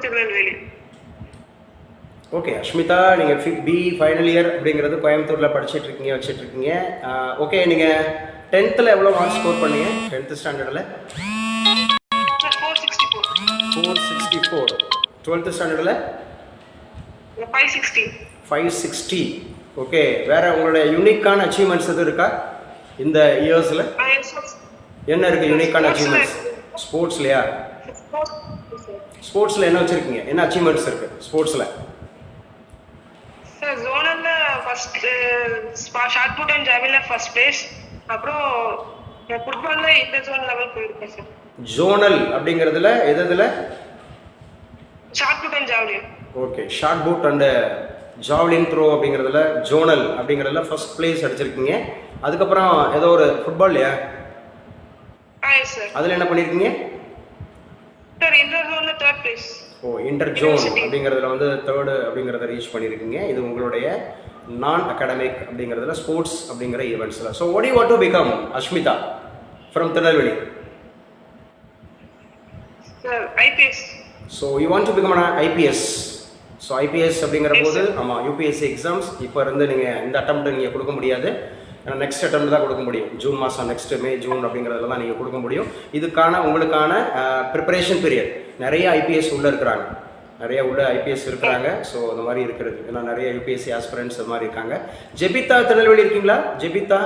Tirunelveli. Okay Ashmita, நீங்கள் B final year அப்படிங்கிறது கோயம்புத்தூரில் படிச்சுட்டு இருக்கீங்க வச்சுட்டு இருக்கீங்க. ஓகே, நீங்கள் 10th எவ்வளோ மார்க் ஸ்கோர் பண்ணீங்க? 10th ஸ்டாண்டர்டில் 464. 12th ஸ்டாண்டர்டில் 560. ஓகே, வேற உங்களுடைய யூனிக்கான அச்சீவ்மெண்ட்ஸ் எதுவும் இருக்கா இந்த இயர்ஸில்? என்ன இருக்குது யூனிக்கான அச்சீவ்மெண்ட்ஸ் ஸ்போர்ட்ஸ்லையா? ஸ்போர்ட்ஸில் என்ன வச்சுருக்கீங்க? என்ன அச்சீவ்மெண்ட்ஸ் இருக்குது ஸ்போர்ட்ஸில்? சார் ஜோனல்ல ஃபர்ஸ்ட், ஷார்ட் புட் அண்ட் ஜாவலின்ல ஃபர்ஸ்ட் பிளேஸ். அப்புறம் ஃபுட்பால்ல இந்த ஜோன் லெவல் போயிருக்கேன் சார். ஜோனல் அப்படிங்கிறதுல எதுல? Shot put and javelin. Okay, shot put and javelin throw அப்படிங்கிறதுல ஜோனல் அப்படிங்கிறதுல ஃபர்ஸ்ட் பிளேஸ் அடிச்சிருக்கீங்க. அதுக்கப்புறம் ஏதோ ஒரு ஃபுட்பால்லையா? சார் அதில் என்ன பண்ணியிருக்கீங்க? சார் இன்டர் ஜோன்ல தேர்ட் பிளேஸ். ஓ, இன்டர் ஜோன் அப்படிங்கிறதுல வந்து தேர்டு அப்படிங்கிறத ரீச் பண்ணியிருக்கீங்க. இது உங்களுடைய நான் அகாடமிக் அப்படிங்கிறதுல ஸ்போர்ட்ஸ் அப்படிங்கிற ஈவெண்ட்ஸில். So what you want to become Ashmita from Tirunelveli? Sir IPS. So you want to become IPS. So IPS அப்படிங்கிற போது ஆமாம் யூபிஎஸ்சி எக்ஸாம்ஸ் இப்போ இருந்து நீங்கள் இந்த அட்டம்ப்ட் நீங்கள் கொடுக்க முடியாது. ஏன்னா நெக்ஸ்ட் அட்டம்ப்ட் தான் கொடுக்க முடியும். ஜூன் மாதம் நெக்ஸ்ட் மே ஜூன் அப்படிங்கிறதுல தான் நீங்கள் கொடுக்க முடியும். இதுக்கான உங்களுக்கான ப்ரிப்பரேஷன் பீரியட். நிறைய ஐபிஎஸ் உள்ளே இருக்கிறாங்க, நிறைய உள்ள ஐபிஎஸ் இருக்கிறாங்க. ஸோ அந்த மாதிரி இருக்கிறது. ஏன்னா நிறைய யூபிஎஸ்சி ஆஸ்பிரண்ட்ஸ் அது மாதிரி இருக்காங்க. ஜெபிதா திருநெல்வேலி இருக்கீங்களா? ஜெபிதா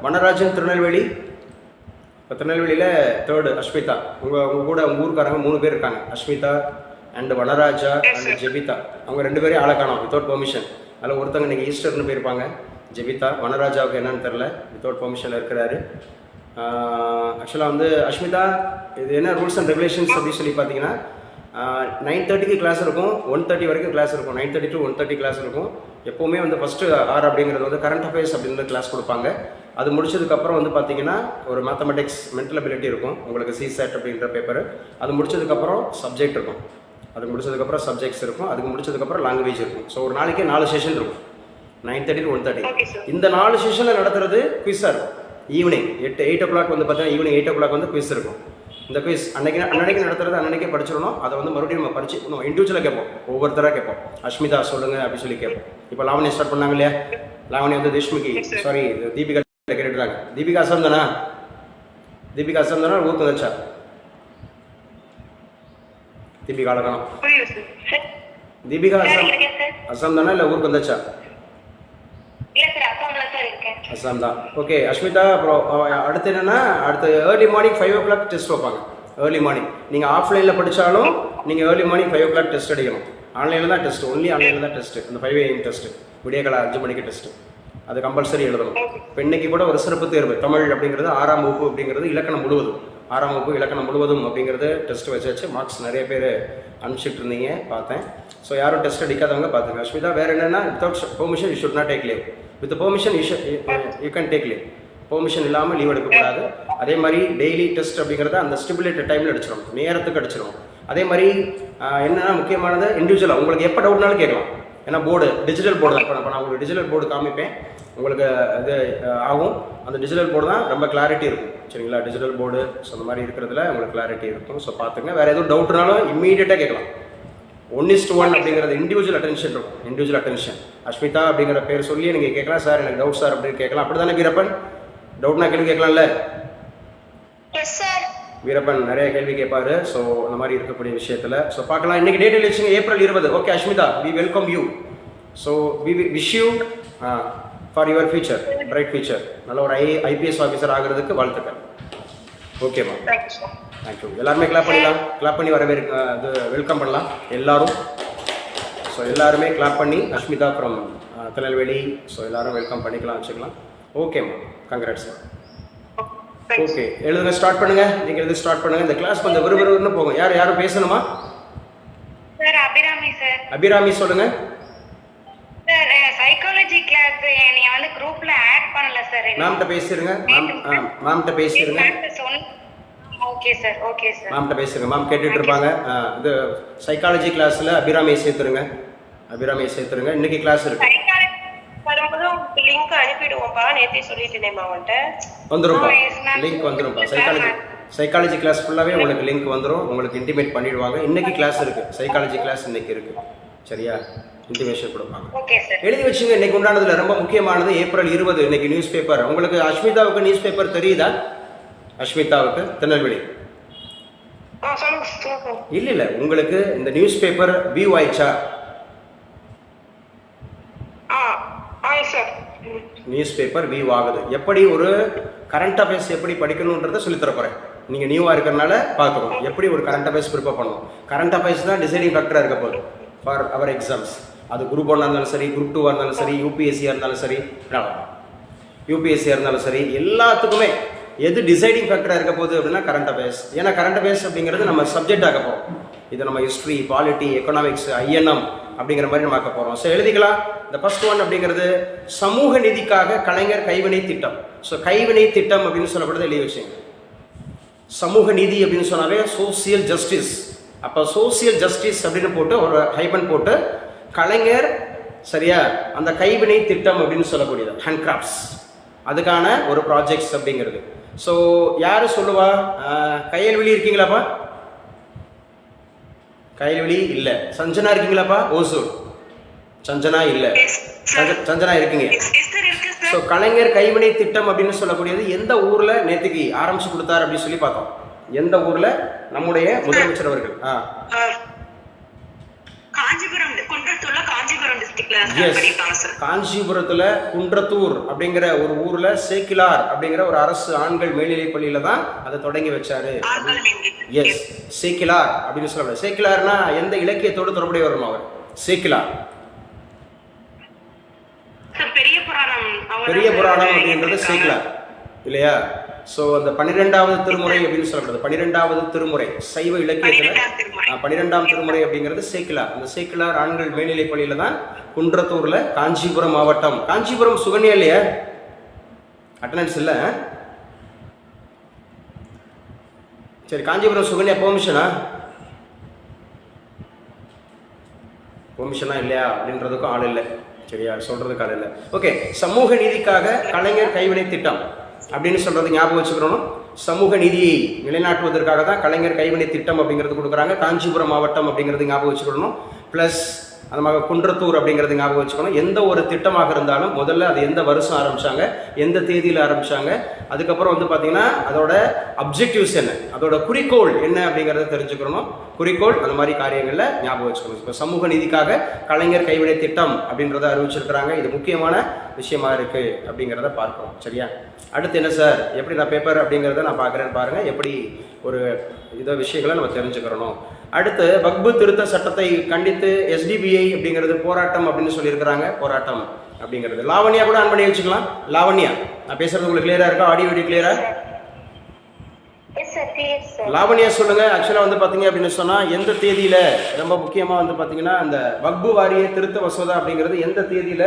வனராஜன் திருநெல்வேலி. இப்போ திருநெல்வேலியில் தேர்டு அஷ்மிதா. உங்கள் கூட உங்கள் ஊருக்காரங்க 3 பேர் இருக்காங்க, அஷ்மிதா அண்ட் வனராஜா அண்ட் ஜெபிதா. அவங்க 2 பேரையும் ஆளை காணோம் வித்தவுட் பெர்மிஷன். அதில் ஒருத்தங்க நீங்கள் ஈஸ்டர்னு போயிருப்பாங்க. ஜெபிதா, வனராஜாவுக்கு என்னன்னு தெரில, வித்தவுட் பெர்மிஷனில் இருக்கிறாரு. ஆக்சுவலாக வந்து அஷ்மிதா, இது என்ன ரூல்ஸ் அண்ட் ரெகுலேஷன்ஸ் அப்படின்னு சொல்லி பார்த்தீங்கன்னா 9:30க்கு கிளாஸ் இருக்கும், 1:30 வரைக்கும் கிளாஸ் இருக்கும். 9:30 to 1:30 கிளாஸ் இருக்கும். எப்போவுமே வந்து ஃபஸ்ட்டு ஆர் அப்படிங்கிறது வந்து கரண்ட் அஃபேர்ஸ் அப்படின்ற கிளாஸ் கொடுப்பாங்க. அது முடிச்சதுக்கப்புறம் வந்து பார்த்தீங்கன்னா ஒரு மேத்தமெட்டிக்ஸ் மென்டல் அபிலிட்டி இருக்கும் உங்களுக்கு, சிசெட் அப்படின்ற பேப்பர். அது முடிச்சதுக்கப்புறம் சப்ஜெக்ட் இருக்கும். அது முடிச்சதுக்கப்புறம் சப்ஜெக்ட்ஸ் இருக்கும். அதுக்கு முடிச்சதுக்கப்புறம் லாங்குவேஜ் இருக்கும். ஸோ ஒரு நாளைக்கு 4 செஷன் இருக்கும், 9:30 to 1:30. இந்த 4 செஷனில் நடத்துறது குவிஸாக இருக்கும். ஈவினிங் 8 o'clock வந்து பார்த்தீங்கன்னா ஈவினிங் 8 o'clock வந்து குவிஸ் இருக்கும். இந்த குவிஸ் அன்னைக்கு நடத்துறது அன்னைக்கே படிச்சிடணும். அதை வந்து மறுபடியும் நம்ம படிச்சு இண்டிவிஜுவலாக கேட்போம், ஒவ்வொருத்தராக கேட்போம். அஷ்மிதா சொல்லுங்கள் அப்படின்னு சொல்லி கேட்போம். இப்போ லாவணி ஸ்டார்ட் பண்ணாங்க இல்லையா? லாவணி வந்து தேஷ்முகி சாரி தீபிகா கேட்டுருக்காங்க. தீபிகா அசம் தானா? தீபிகா அசம் தானா? ஊருக்கு வந்துச்சா? தீபிகா அழகணும். தீபிகா அசம் தானா இல்லை ஊருக்கு வந்துச்சா? அசாம் தான். ஓகே அஷ்மிதா, அப்புறம் அடுத்து என்னென்னா அடுத்து ஏர்லி மார்னிங் 5 o'clock டெஸ்ட் வைப்பாங்க. ஏர்லி மார்னிங் நீங்கள் ஆஃப்லைனில் படித்தாலும் நீங்கள் ஏர்லி மார்னிங் 5 o'clock டெஸ்ட் அடிக்கணும். ஆன்லைனில் தான் டெஸ்ட், ஒன்லி ஆன்லைனில் தான் டெஸ்ட்டு. அந்த 5 AM டெஸ்ட்டு, விடியகாலை 5 மணிக்கு டெஸ்ட்டு. அது கம்பல்சரி எழுதணும். இப்போ இன்றைக்கி கூட ஒரு சிறப்பு தேர்வு தமிழ் அப்படிங்கிறது 6ஆம் வகுப்பு அப்படிங்கிறது இலக்கணம் முழுவதும், 6ஆம் வகுப்பு இலக்கணம் முழுவதும் அப்படிங்கிறது டெஸ்ட் வச்சு மார்க்ஸ் நிறைய பேர் அனுப்பிச்சிட்டு இருந்தீங்க பார்த்தேன். ஸோ யாரும் டெஸ்ட் அடிக்காதவங்க பார்த்துங்க. அஷ்மிதா, வேறு என்னென்னா without permission you should not take leave. With permission you can take leave. Permission இல்லாமல் லீவ் எடுக்கக்கூடாது. அதே மாதிரி டெய்லி டெஸ்ட் அப்படிங்கிறத அந்த ஸ்டிபுலேட்டட் டைமில் அடிச்சிடும், நேரத்துக்கு அடிச்சிடும். அதே மாதிரி என்னென்னா முக்கியமானது இண்டிவிஜுவலாக உங்களுக்கு எப்போ டவுட்னாலும் கேட்கலாம். ஏன்னா போர்டு டிஜிட்டல் போர்டு தான். இப்போ நான் உங்களுக்கு டிஜிட்டல் போர்டு காமிப்பேன், உங்களுக்கு இது ஆகும். அந்த டிஜிட்டல் போர்டு தான் ரொம்ப கிளாரிட்டி இருக்கும். சரிங்களா? டிஜிட்டல் போர்டு ஸோ அந்த மாதிரி இருக்கிறதுல உங்களுக்கு கிளாரிட்டி இருக்கும். ஸோ பார்த்துங்க. வேறு எதுவும் டவுட்னாலும் இம்மீடியட்டாக கேட்கலாம். 1:1 அப்படிங்கிறது இண்டிவிஜுவல் அட்டென்ஷன் இருக்கும். Individual attention. அஷ்மிதா அப்படிங்கிற பேர் சொல்லி நீங்கள் கேட்கலாம். சார் எனக்கு டவுட் சார் அப்படின்னு கேட்கலாம். அப்படி தானே வீரப்பன்? டவுட்னா கேள்வி கேட்கலாம்ல? வீரப்பன் நிறைய கேள்வி கேட்பாரு. ஸோ அந்த மாதிரி இருக்கக்கூடிய விஷயத்தில் ஸோ பார்க்கலாம். இன்றைக்கி டேட் எழுதிச்சுங்க April 20. Okay Ashmita, we welcome you. So we wish you for your future, bright future. நல்ல ஒரு IPS ஆஃபீஸர் ஆகிறதுக்கு வாழ்த்துக்கள். ஓகேம்மா, தேங்க்யூ. எல்லாருமே கிளாப் பண்ணிடலாம். கிளாப் பண்ணி இது வெல்கம் பண்ணலாம் எல்லாரும். ஸோ எல்லாருமே கிளாப் பண்ணி அஷ்மிதா ஃப்ரம் திருநெல்வேலி. ஸோ எல்லாரும் வெல்கம் பண்ணிக்கலாம், வச்சுக்கலாம். ஓகேம்மா, கங்க்ராட்ஸ். ஓகே, எழுதுங்க, ஸ்டார்ட் பண்ணுங்க. நீங்கள் எழுதி ஸ்டார்ட் பண்ணுங்க. இந்த கிளாஸ் கொஞ்சம் விறுவிறுன்னு போகும். யாரும் பேசணுமா? Sir Abirami sir. அபிராமி சொல்லுங்க. சார் சைக்காலஜி கிளாஸ் நீ வந்து குரூப்ல ஆட் பண்ணல சார். மேம்கிட்ட பேசிருங்க. மேம்கிட்ட பேசிருங்க. Okay sir, okay sir. மேம்கிட்ட பேசுங்க. மேம் கேட்டுட்டு இருப்பாங்க. இது சைக்காலஜி கிளாஸ்ல அபிராமியை சேர்த்துருங்க. அபிராமியை சேர்த்துருங்க. இன்னைக்கு கிளாஸ் இருக்கு. வரும்போது லிங்க் அனுப்பிடுவோம்ப்பா. நேத்தே சொல்லிட்டேனேமா அவன்கிட்ட. வந்துரும்பா, லிங்க் வந்துரும்பா. சைக்காலஜி கிளாஸ் ஃபுல்லாகவே உங்களுக்கு லிங்க் வந்துடும், உங்களுக்கு இன்டிமேட் பண்ணிடுவாங்க. இன்னைக்கு கிளாஸ் இருக்குது, சைக்காலஜி கிளாஸ் இன்னைக்கு இருக்குது. சரியா? இன்டிமேஷன் கொடுப்பாங்க. Okay sir. எழுதி வச்சுங்க. இன்னைக்கு உண்டானதுல ரொம்ப முக்கியமானது ஏப்ரல் 20 இன்னைக்கு நியூஸ் பேப்பர். உங்களுக்கு அஷ்மிதாவுக்கு நியூஸ் பேப்பர் தெரியுதா? அஷ்மிதாவுக்கு திருநெல்வேலி இல்ல உங்களுக்கு இந்த நியூஸ் பேப்பர் வியூ ஆயிடுச்சா? நியூஸ் பேப்பர் வியூ ஆகுது. எப்படி ஒரு கரண்ட் அஃபேர்ஸ் எப்படி படிக்கணுன்றதை சொல்லித்தர போறேன். நீங்க நியூவா இருக்கிறனால பார்த்துக்கணும் எப்படி ஒரு கரண்ட் அஃபேர்ஸ் ப்ரிப்பேர் பண்ணணும். கரண்ட் அஃபேர்ஸ் தான் டிசைடிங் ஃபேக்டரா இருக்க போகுது ஃபார் அவர் எக்ஸாம்ஸ். அது குரூப் 1 இருந்தாலும் சரி, குரூப் 2 இருந்தாலும் சரி, யூபிஎஸ்சியா இருந்தாலும் சரி, யூபிஎஸ்சியா இருந்தாலும் சரி, எல்லாத்துக்குமே எது டிசைடிங் ஃபேக்டராக இருக்க போகுது அப்படின்னா கரண்ட் அஃபேர்ஸ். ஏன்னா கரண்ட் அஃபேர்ஸ் அப்படிங்கிறது நம்ம சப்ஜெக்ட் ஆக போகிறோம். இது நம்ம ஹிஸ்ட்ரி, பாலிட்டி, எக்கனாமிக்ஸ், ஐஎன்எம் அப்படிங்கிற மாதிரி நம்ம ஆக்க போகிறோம். ஸோ எழுதிக்கலாம். இந்த ஃபர்ஸ்ட் ஒன் அப்படிங்கிறது சமூக நீதிக்காக கலைஞர் கைவினை திட்டம். ஸோ கைவினை திட்டம் அப்படின்னு சொல்லப்படுறது எழுதி வச்சுங்க. சமூக நீதி அப்படின்னு சொன்னாவே சோசியல் ஜஸ்டிஸ். அப்போ சோசியல் ஜஸ்டிஸ் அப்படின்னு போட்டு ஒரு ஹைபன் போட்டு கலைஞர், சரியா, அந்த கைவினை திட்டம் அப்படின்னு சொல்லக்கூடியது ஹேண்ட் கிராஃப்ட்ஸ், அதுக்கான ஒரு ப்ராஜெக்ட்ஸ் அப்படிங்கிறது. ஸோ யார் சொல்லுவா? கையல்வெளி இருக்கீங்களாப்பா? கையல்வெளி இல்லை. சஞ்சனா இருக்கீங்களாப்பா? ஓசூர் சஞ்சனா இல்லை. சஞ்சனா இருக்கீங்க. ஸோ கலைஞர் கைவினை திட்டம் அப்படின்னு சொல்லக்கூடியது எந்த ஊர்ல நேற்றுக்கு ஆரம்பிச்சு கொடுத்தாரு அப்படின்னு சொல்லி பார்த்தோம். எந்த ஊர்ல? நம்முடைய முதலமைச்சர் அவர்கள். காஞ்சிபுரத்துல குன்றத்தூர் அப்படிங்கிற ஒரு ஊர்ல சேக்கிலார் அப்படிங்கிற ஒரு அரசு ஆண்கள் மேல்நிலை பள்ளியில தான் அதை தொடங்கி வச்சாரு. எஸ், சேக்கிலார் அப்படின்னு சொல்ல. சேக்கிலார்னா எந்த இலக்கியத்தோடு தொடர்புடைய வரணும் அவர்? சேக்கிலார் பெரிய புராணம் அப்படின்றது சேக்கிலார் இல்லையா? ஸோ அந்த 12வது திருமுறை அப்படின்னு சொல்லப்படுது. 12வது திருமுறை சைவ இலக்கியத்தில் 12ஆம் திருமுறை அப்படிங்கிறது சேக்கிலார். அந்த சேக்கிலார் ஆண்கள் மேல்நிலை பள்ளியில தான் குன்றத்தூர்ல, காஞ்சிபுரம் மாவட்டம். காஞ்சிபுரம் சுகன்யா இல்லையா? அட்டண்டன்ஸ் இல்லை. சரி, காஞ்சிபுரம் சுகன்யா பெர்மிஷனா இல்லையா அப்படின்றதுக்கும் ஆள் இல்லை. சரியா? சொல்றதுக்கு ஆள் இல்லை. ஓகே, சமூக நீதிக்காக கலைஞர் கைவினை திட்டம் அப்படின்னு சொல்றது ஞாபகம் வச்சுக்கணும். சமூக நீதியை நிலைநாட்டுவதற்காக தான் கலைஞர் கைவினை திட்டம் அப்படிங்கிறது கொடுக்குறாங்க. காஞ்சிபுரம் மாவட்டம் அப்படிங்கிறது ஞாபகம் வச்சுக்கணும். பிளஸ் அந்த மாதிரி குன்றத்தூர் அப்படிங்கிறது ஞாபகம் வச்சுக்கணும். எந்த ஒரு திட்டமாக இருந்தாலும் முதல்ல அது எந்த வருஷம் ஆரம்பிச்சாங்க, எந்த தேதியில் ஆரம்பிச்சாங்க, அதுக்கப்புறம் வந்து பார்த்தீங்கன்னா அதோட அப்ஜெக்டிவ்ஸ் என்ன, அதோட குறிக்கோள் என்ன அப்படிங்கிறத தெரிஞ்சுக்கணும். குறிக்கோள் அந்த மாதிரி காரியங்களில் ஞாபகம் வச்சுக்கணும். இப்போ சமூக நீதிக்காக கலைஞர் கைவினை திட்டம் அப்படின்றத அறிவிச்சிருக்கிறாங்க. இது முக்கியமான விஷயமா இருக்கு அப்படிங்கிறத பார்க்கிறோம். சரியா? அடுத்து என்ன சார், எப்படி நான் பேப்பர் அப்படிங்கிறத நான் பார்க்குறேன்னு பாருங்க. எப்படி ஒரு இதை விஷயங்களை நம்ம தெரிஞ்சுக்கிறணும். அடுத்து வக்பு திருத்த சட்டத்தை கண்டித்து SDBI அப்படிங்கிறது போராட்டம் அப்படின்னு சொல்லியிருக்கிறாங்க. போராட்டம் அப்படிங்கிறது லாவண்யா கூட ஆன் பண்ணி வச்சுக்கலாம். லாவண்யா, நான் பேசுறது உங்களுக்கு கிளியரா இருக்கா? ஆடியோ வீடியோ கிளியரா? லாவண்யா சொல்லுங்க. ஆக்சுவலா வந்து பாத்தீங்க அப்படின்னு சொன்னா எந்த தேதியில, ரொம்ப முக்கியமா வந்து பாத்தீங்கன்னா அந்த வக்பு வாரிய திருத்த மசோதா அப்படிங்கிறது எந்த தேதியில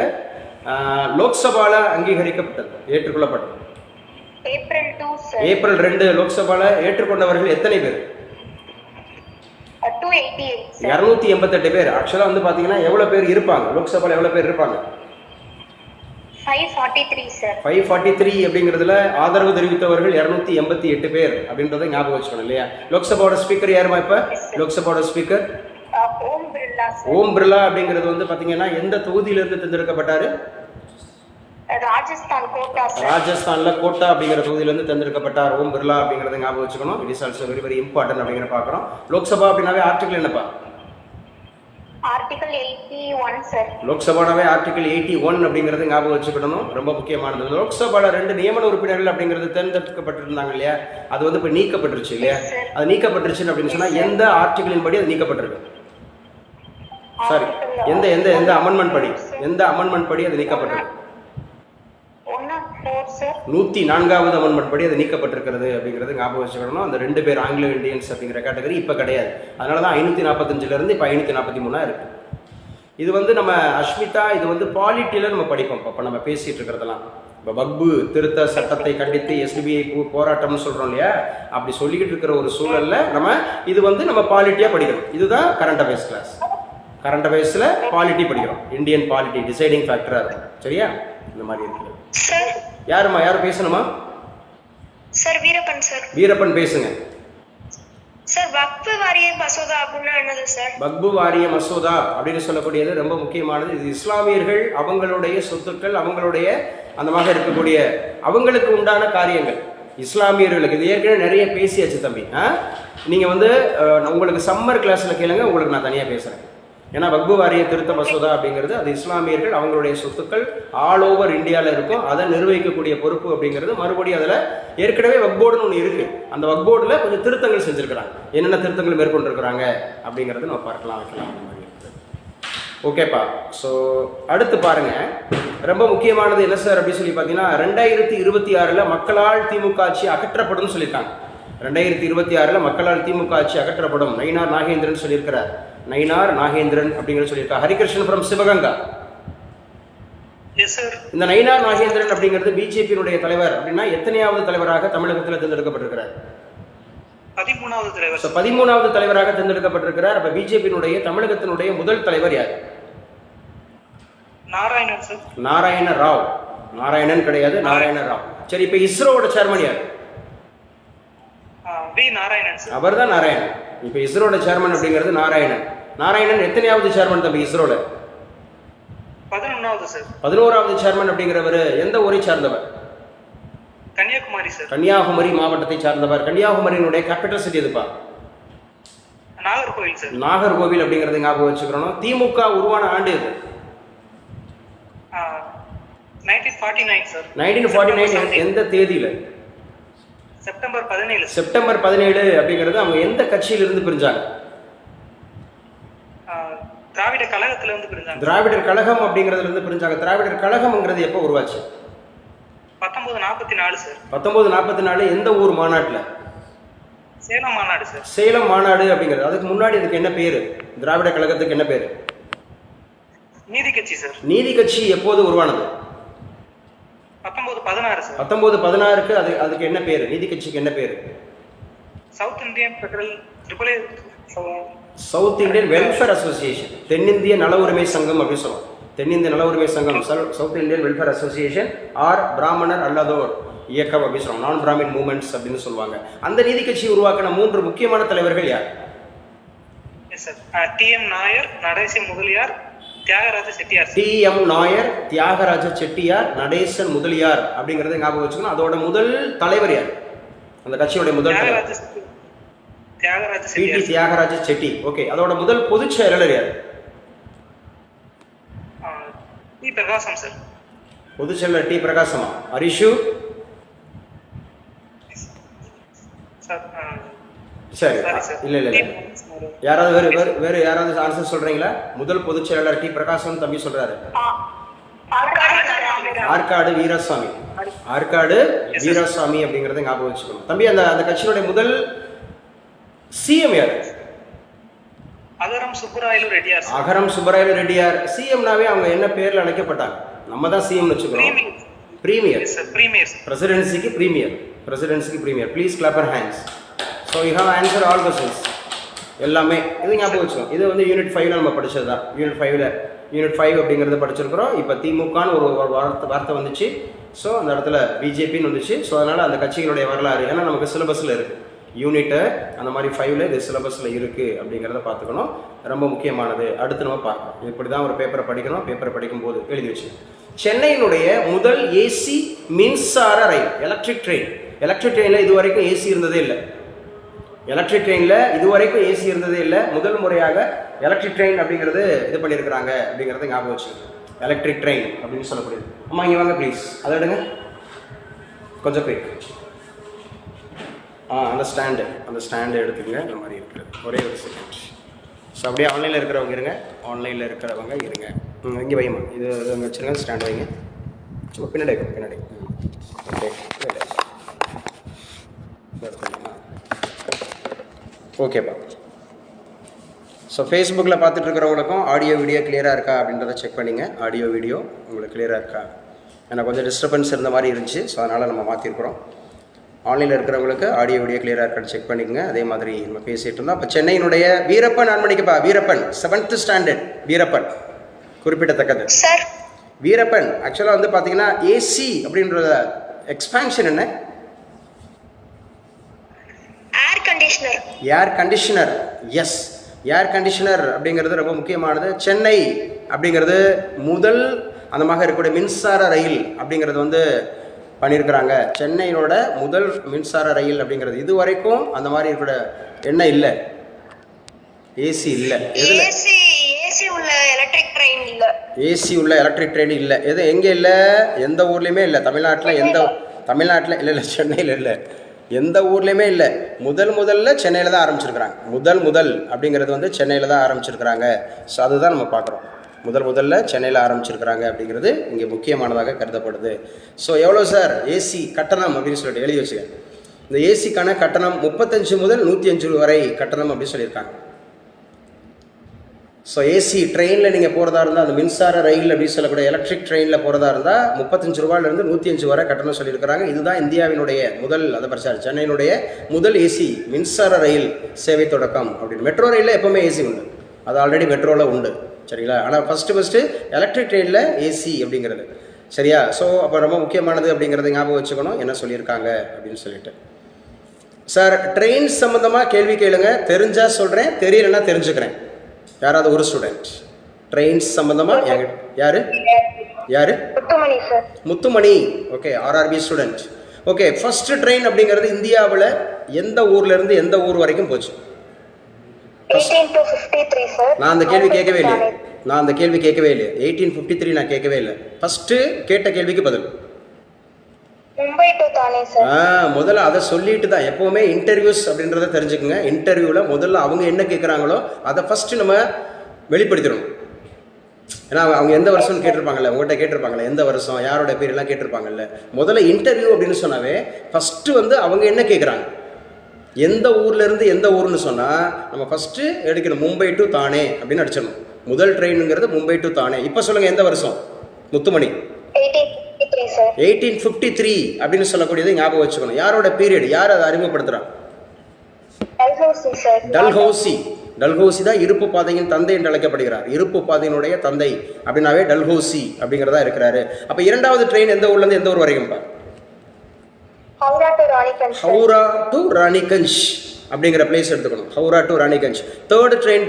லோக்சபால அங்கீகரிக்கப்பட்டது, ஏற்றுக்கொள்ளப்பட்டது? ஏப்ரல் 2 லோக்சபால ஏற்றுக்கொண்டவர்கள் எத்தனை பேர்? 288 பேர். ஆக்சுவலா வந்து பாத்தீங்கன்னா எவ்வளவு பேர் இருப்பாங்க லோக்சபால? எவ்வளவு பேர் இருப்பாங்க? 543 அப்படிங்கிறதுல ஆதரவு தெரிவித்தவர்கள் 288 பேர் அப்படின்றத ஞாபகம் வச்சுக்கணும் இல்லையா? லோக்சபாவோட ஸ்பீக்கர் யாருமா? இப்ப லோக்சபாவோட ஸ்பீக்கர் ஓம் பிர்லா அப்படிங்கிறது வந்து பாத்தீங்கன்னா எந்த தொகுதியிலிருந்து தேர்ந்தெடுக்கப்பட்டாரு? ராஜஸ்தான்ல கோட்டா அப்படிங்கிற தொகுதியிலிருந்து தேர்ந்தெடுக்கப்பட்டார் ஓம் பிர்லா அப்படிங்கறத ஞாபகம் வச்சுக்கணும். It is also very very important அப்படிங்கிற பார்க்கிறோம். லோக்சபா அப்படின்னாவே ஆர்டிகல் என்னப்பா? Article 81 sir. லோக்சபாவே ஆர்டிகல் 81 அப்படிங்கறது ஞாபகம் வச்சுக்கணும். ரொம்ப முக்கியமானது. லோக்சபால 2 நியமன உறுப்பினர்கள் அப்படிங்கிறது தேர்ந்தெடுக்கப்பட்டிருந்தாங்க இல்லையா? அது வந்து இப்ப நீக்கப்பட்டுருச்சு இல்லையா? அது நீக்கப்பட்டுருச்சு அப்படின்னு சொன்னா எந்த ஆர்டிகலின் படி அது நீக்கப்பட்டிருக்கு? சாரி, எந்த எந்த எந்த அமெண்ட்மெண்ட் படி, எந்த அமெண்ட்மெண்ட் படி அது நீக்கப்பட்டிருக்கு? 104வது அமெண்ட்மெண்ட் படி அது நீக்கப்பட்டிருக்கிறது அப்படிங்கிறது ஞாபகம் வச்சுக்கணும். அந்த 2 பேர் ஆங்கிலோ இந்தியன்ஸ் அப்படிங்கிற கேட்டகரி இப்ப கிடையாது. அதனால தான் 545 இருந்து இப்ப 543 இருக்கு. இது வந்து நம்ம அஷ்மிதா, இது வந்து பாலிட்டியில நம்ம படிப்போம். இப்போ நம்ம பேசிட்டு இருக்கிறதெல்லாம் இப்போ வக்பு திருத்த சட்டத்தை கண்டித்து SDBI போராட்டம்னு சொல்றோம் இல்லையா? அப்படி சொல்லிக்கிட்டு இருக்கிற ஒரு சூழல்ல நம்ம இது வந்து நம்ம பாலிட்டியா படிக்கிறோம். இதுதான் கரண்ட் அஃபேர்ஸ் கிளாஸ். கரண்ட் அஃபேர்ஸ்ல பாலிட்டி படிக்கிறோம். இந்தியன் பாலிட்டி டிசைடிங் ஃபேக்டரா இருக்கும். சரியா? இந்த மாதிரி இருக்கு. யாருமா, யாரும் பேசணுமா? Sir Veerappan sir. வீரப்பன் பேசுங்க சார் வக்ஃபு வாரிய மசோதா அப்படின்னா என்னது சார்? வக்ஃபு வாரிய மசோதா அப்படின்னு சொல்லக்கூடியது ரொம்ப முக்கியமானது. இது இஸ்லாமியர்கள் அவங்களுடைய சொத்துக்கள், அவங்களுடைய அந்த மாதிரி இருக்கக்கூடிய அவங்களுக்கு உண்டான காரியங்கள் இஸ்லாமியர்களுக்கு. இது ஏற்கனவே நிறைய பேசியாச்சு தம்பி. நீங்கள் வந்து உங்களுக்கு சம்மர் கிளாஸில் கேளுங்க, உங்களுக்கு நான் தனியாக பேசுகிறேன். ஏன்னா வக்ஃபு வாரிய திருத்த மசோதா அப்படிங்கிறது அது இஸ்லாமியர்கள் அவங்களுடைய சொத்துக்கள் ஆல் ஓவர் இந்தியாவில் இருக்கும், அதை நிர்வகிக்கக்கூடிய பொறுப்பு அப்படிங்கிறது. மறுபடியும் அதில் ஏற்கனவே வக்ஃப் போர்டுன்னு ஒன்று இருக்குது. அந்த வக்ஃப் போர்டில் கொஞ்சம் திருத்தங்கள் செஞ்சுருக்கிறாங்க. என்னென்ன திருத்தங்கள் மேற்கொண்டிருக்கிறாங்க அப்படிங்கிறது நம்ம பார்க்கலாம், வைக்கலாம் அந்த மாதிரி இருக்குது. ஓகேப்பா. ஸோ அடுத்து பாருங்கள், ரொம்ப முக்கியமானது என்ன சார் அப்படின்னு சொல்லி பார்த்தீங்கன்னா 2026 மக்களால் திமுக ஆட்சி அகற்றப்படும் சொல்லியிருக்காங்க. 2026 மக்களால் திமுக ஆட்சி அகற்றப்படும். நயினார் நாகேந்திரன் சொல்லியிருக்கிறார். நயினார் நாகேந்திரன் அப்படிங்கிறது சொல்லியிருக்கார். ஹரிகிருஷ்ணன் ஃப்ரம் சிவகங்கா. இந்த நயினார் நாகேந்திரன் அப்படிங்கிறது பிஜேபியினுடைய தலைவர் அப்படின்னா எத்தனையாவது தலைவராக தமிழகத்தில் தேர்ந்தெடுக்கப்பட்டிருக்கிறார்? 13வது தலைவர். 13வது தலைவராக தேர்ந்தெடுக்கப்பட்டிருக்கிறார். அப்ப பிஜேபியினுடைய தமிழகத்தினுடைய முதல் தலைவர் யார்? நாராயணன் சார். நாராயண ராவ். நாராயணன் கிடையாது, நாராயண ராவ். சரி, இப்ப இஸ்ரோவோட சேர்மன் யார்? V Narayanan sir. அவர் தான் நாராயணன். இப்ப இஸ்ரோட சேர்மன் அப்படிங்கிறது நாராயணன். நாராயணன் எத்தனையாவது சேர்மன் தம்பி இஸ்ரோல? 11வது சார். 11வது சேர்மன் அப்படிங்கிறவர் எந்த ஊரை சார்ந்தவர்? கன்னியாகுமரி சார். கன்னியாகுமரி மாவட்டத்தை சார்ந்தவர். கன்னியாகுமரியினுடைய கேபிட்டல் சிட்டி எதுப்பா? நாகர்கோவில் சார். நாகர்கோவில் அப்படிங்கறத ஞாபகம் வச்சுக்கணும். திமுக உருவான ஆண்டு எது? 1949 சார். 1949 எந்த தேதியில? செப்டம்பர் 17. செப்டம்பர் 17 அப்படிங்கிறது அவங்க எந்த கட்சியிலிருந்து பிரிஞ்சாங்க? திராவிட கழகத்துல இருந்து பிரிஞ்சாங்க. திராவிடர் கழகம் அப்படிங்கிறதுல இருந்து பிரிஞ்சாங்க. திராவிடர் கழகம்ங்கிறது எப்போ உருவாச்சு? 1944 சார். 1944 எந்த ஊர் மாநாட்டில்? சேலம் மாநாடு சார். சேலம் மாநாடு அப்படிங்கிறது. அதுக்கு முன்னாடி அதுக்கு என்ன பேரு? திராவிட கழகத்துக்கு என்ன பேரு? நீதி கட்சி சார். நீதி கட்சி எப்போது உருவானது? 1916 சார். 1916க்கு அதுக்கு என்ன பேரு? நீதி கட்சிக்கு என்ன பேரு? South Indian federal south Indian welfare association. தென்னிந்திய நல உரிமை சங்கம் அப்படின்னு சொல்லுவோம். தென்னிந்திய நல உரிமை சங்கம், south Indian welfare association R பிராமணர் அல்லாதோர் இயக்கம் அப்படின்னு சொல்லுவாங்க. நான் பிராமின் மூவ்மெண்ட்ஸ் அப்படின்னு சொல்லுவாங்க. அந்த நீதி கட்சி உருவாக்கின 3 முக்கியமான தலைவர்கள் யார்? டி.எம். நாயர், நடேசன் முதலியார், தியாகராஜ செட்டியார். டி.எம். நாயர், தியாகராஜ செட்டியார், நடேசன் முதலியார் அப்படிங்கறத ஞாபகம் வச்சுக்கணும். அதோட முதல் தலைவர் யார்? அந்த கட்சியோட முதல் தலைவர் தியாகராஜ செட்டி. ஓகே. அதோட முதல் பொதுச் செயலாளர் யார்? டி. பிரகாசம் சார். பொதுச் செயலாளர் டி. பிரகாசமா? அரிஷு சரி. இல்ல யாராவது வேற யாராவது ஆன்சர் சொல்றீங்களா? முதல் பொதுச் செயலாளர் டி. பிரகாசம் தம்பி சொல்றாரு. ஆற்காடு வீராசாமி. ஆற்காடு வீராசாமி அப்படிங்கறத ஞாபகம் வச்சுக்கணும் தம்பி. அந்த கட்சியினுடைய முதல் சிஎம் யாரு? அகரம் சுப்பராயலு ரெட்டியார். அகரம் சுப்பராயலு ரெட்டியார். சிஎம்னாவே அவங்க என்ன பேர்ல அழைக்கப்பட்டாங்க? நம்ம தான் சிஎம் வச்சுக்கிறோம். பிரீமியர். பிரசிடென்சிக்கு பிரீமியர். பிரசிடென்சிக்கு premier. Please clap your hands. So you have answer all questions எல்லாமே. இது ஞாபகம் வச்சுக்கோங்க. இது வந்து யூனிட் 5ல நம்ம படிச்சது தான். யூனிட் 5 அப்படிங்கிறத படிச்சிருக்கிறோம். இப்போ திமுகன்னு ஒரு வார்த்தை வந்துச்சு. ஸோ அந்த இடத்துல பிஜேபின்னு வந்துச்சு. ஸோ அதனால் அந்த கட்சிகளுடைய வரலாறு ஏன்னா நமக்கு சிலபஸில் இருக்குது. யூனிட்டு அந்த மாதிரி 5ல இது சிலபஸில் இருக்குது அப்படிங்கிறத பார்த்துக்கணும். ரொம்ப முக்கியமானது. அடுத்து நம்ம பார்க்கணும். இப்படி தான் ஒரு பேப்பரை படிக்கணும். பேப்பரை படிக்கும்போது எழுதி வச்சு சென்னையினுடைய முதல் ஏசி மின்சார ரயில் எலக்ட்ரிக் ட்ரெயின். எலக்ட்ரிக் ட்ரெயினில் இது வரைக்கும் ஏசி இருந்ததே இல்லை. எலக்ட்ரிக் ட்ரெயினில் இதுவரைக்கும் ஏசி இருந்ததே இல்லை. முதல் முறையாக எலக்ட்ரிக் ட்ரெயின் அப்படிங்கிறது இது பண்ணியிருக்கிறாங்க அப்படிங்கிறத ஞாபகம் வச்சு. எலக்ட்ரிக் ட்ரெயின் அப்படின்னு சொல்லக்கூடியது. அம்மா இங்கே வாங்க ப்ளீஸ். அதை எடுங்க கொஞ்சம் குயிக். அந்த ஸ்டாண்டு எடுத்துக்கங்க. இந்த மாதிரி இருக்கிறது. ஒரே ஒரு செகண்ட். ஸோ அப்படியே ஆன்லைனில் இருக்கிறவங்க இருங்க. ஆன்லைனில் இருக்கிறவங்க இருங்க. இங்கே வைமா. இது அங்கே வச்சுருங்க. ஸ்டாண்டு வைங்க. சும்மா பின்னாடி ஓகே. ஓகேப்பா. ஸோ ஃபேஸ்புக்கில் பார்த்துட்டு இருக்கிறவங்களுக்கும் ஆடியோ வீடியோ கிளியராக இருக்கா அப்படின்றத செக் பண்ணிங்க. ஆடியோ வீடியோ உங்களுக்கு கிளியராக இருக்கா? எனக்கு கொஞ்சம் டிஸ்டர்பன்ஸ் இருந்த மாதிரி இருந்துச்சு. ஸோ அதனால் நம்ம மாற்றிருக்கிறோம். ஆன்லைனில் இருக்கிறவங்களுக்கு ஆடியோ வீடியோ கிளியராக இருக்கான்னு செக் பண்ணிக்கங்க. அதே மாதிரி நம்ம பேசிகிட்டு இருந்தோம். அப்போ சென்னையினுடைய வீரப்பன் அன்மணிக்கப்பா. Veerappan 7th standard. வீரப்பன் குறிப்பிடத்தக்கது. சார் வீரப்பன் ஆக்சுவலாக வந்து பார்த்தீங்கன்னா ஏசி அப்படின்ற எக்ஸ்பான்ஷன் என்ன? Conditioner. Air conditioner, yes. Air conditioner அப்படிங்கிறது ரொம்ப முக்கியமானது. சென்னை அப்படிங்கிறது முதல் அந்த மாதிரி இருக்கக்கூடிய மின்சார ரயில் அப்படிங்கிறது வந்து பண்ணியிருக்கிறாங்க. சென்னையினோட முதல் மின்சார ரயில் அப்படிங்கிறது இது வரைக்கும் அந்த மாதிரி இருக்கிற என்ன இல்லை, ஏசி இல்லை. ஏசி உள்ள எலக்ட்ரிக் ட்ரெயின் இல்ல. ஏசி உள்ள எலக்ட்ரிக் ட்ரெயின் இல்லை. எது எங்கே இல்லை? எந்த ஊர்லேயுமே இல்லை. தமிழ்நாட்டில் இல்லை, சென்னையில் இல்லை, எந்த ஊர்லேயுமே இல்லை. முதல்ல சென்னையில் தான் ஆரம்பிச்சிருக்கிறாங்க. முதல் அப்படிங்கிறது வந்து சென்னையில் தான் ஆரம்பிச்சிருக்கிறாங்க. ஸோ அதுதான் நம்ம பார்க்குறோம். முதல்ல சென்னையில் ஆரம்பிச்சிருக்கிறாங்க அப்படிங்கிறது இங்கே முக்கியமானதாக கருதப்படுது. ஸோ எவ்வளோ சார் ஏசி கட்டணம் அப்படின்னு சொல்லிட்டு எழுதி வச்சுக்க. இந்த ஏசிக்கான கட்டணம் 35 முதல் 105 வரை கட்டணம் அப்படின்னு சொல்லியிருக்காங்க. ஸோ ஏசி ட்ரெயினில் நீங்கள் போகிறதா இருந்தால், அந்த மின்சார ரயில் அப்படின்னு சொல்லக்கூடிய எலக்ட்ரிக் ட்ரெயினில் போகிறதா இருந்தால் 35 ரூபாயிலிருந்து 105 வரை கட்டணம் சொல்லியிருக்கிறாங்க. இதுதான் இந்தியாவினுடைய சென்னையினுடைய முதல் ஏசி மின்சார ரயில் சேவை தொடக்கம் அப்படின்னு. மெட்ரோ ரயிலில் எப்போவுமே ஏசி உண்டு, அது ஆல்ரெடி மெட்ரோவில் உண்டு, சரிங்களா? ஆனால் ஃபஸ்ட்டு எலக்ட்ரிக் ட்ரெயினில் ஏசி அப்படிங்கிறது, சரியா? ஸோ அப்போ ரொம்ப முக்கியமானது அப்படிங்கிறத ஞாபகம் வச்சுக்கணும், என்ன சொல்லியிருக்காங்க அப்படின்னு சொல்லிட்டு. சார் ட்ரெயின் சம்மந்தமாக கேள்வி கேளுங்க, தெரிஞ்சால் சொல்கிறேன், தெரியலன்னா தெரிஞ்சுக்கிறேன். யாராவது ஒரு ஸ்டூடெண்ட் ட்ரெயின்ஸ் சம்மந்தமாக யாரு? Muthumani sir. Muthumani, okay, RRB student. Okay, first train அப்படிங்கிறது இந்தியாவில் எந்த ஊர்லேருந்து எந்த ஊர் வரைக்கும் போச்சு? 1853 சார். நான் அந்த கேள்வி கேட்கவே இல்லை. 1853 நான் கேட்கவே இல்லை. ஃபர்ஸ்ட் கேட்ட கேள்விக்கு பதில் மும்பை டு தானே சார். முதல்ல அதை சொல்லிட்டு தான் எப்போவுமே இன்டர்வியூஸ் அப்படின்றத தெரிஞ்சுக்குங்க. இன்டர்வியூவில் முதல்ல அவங்க என்ன கேட்குறாங்களோ அதை ஃபஸ்ட்டு நம்ம வெளிப்படுத்திடணும். ஏன்னா அவங்க எந்த வருஷம்னு கேட்டிருப்பாங்கல்ல, உங்கள்கிட்ட கேட்டிருப்பாங்கல்ல எந்த வருஷம், யாரோட பேரெல்லாம் கேட்டிருப்பாங்கல்ல. முதல்ல இன்டர்வியூ அப்படின்னு சொன்னாவே ஃபஸ்ட்டு வந்து அவங்க என்ன கேட்குறாங்க, எந்த ஊர்லேருந்து எந்த ஊர்னு சொன்னால் நம்ம ஃபஸ்ட்டு எடுக்கணும் மும்பை டு தானே அப்படின்னு அடிச்சிடணும். முதல் ட்ரெயினுங்கிறது மும்பை டு தானே. இப்போ சொல்லுங்கள் எந்த வருஷம் முத்துமணி? 1853 அப்படின்னு சொல்லக்கூடியது ஞாபகம் வச்சுக்கணும். யாரோட பீரியட், யார் அதை அறிமுகப்படுத்துறான்? டல்ஹௌசி தான் இருப்பு பாதையின் தந்தை என்று அழைக்கப்படுகிறார். இருப்பு பாதையினுடைய தந்தை அப்படின்னாவே டல்ஹௌசி அப்படிங்கிறதா இருக்கிறாரு. அப்போ இரண்டாவது ட்ரெயின் எந்த ஊர்லேருந்து எந்த ஊர் வரைக்கும்? ஹவுரா டு ராணிகஞ்ச் அப்படிங்கிற பிளேஸ் எடுத்துக்கணும். Howrah to Raniganj. Third train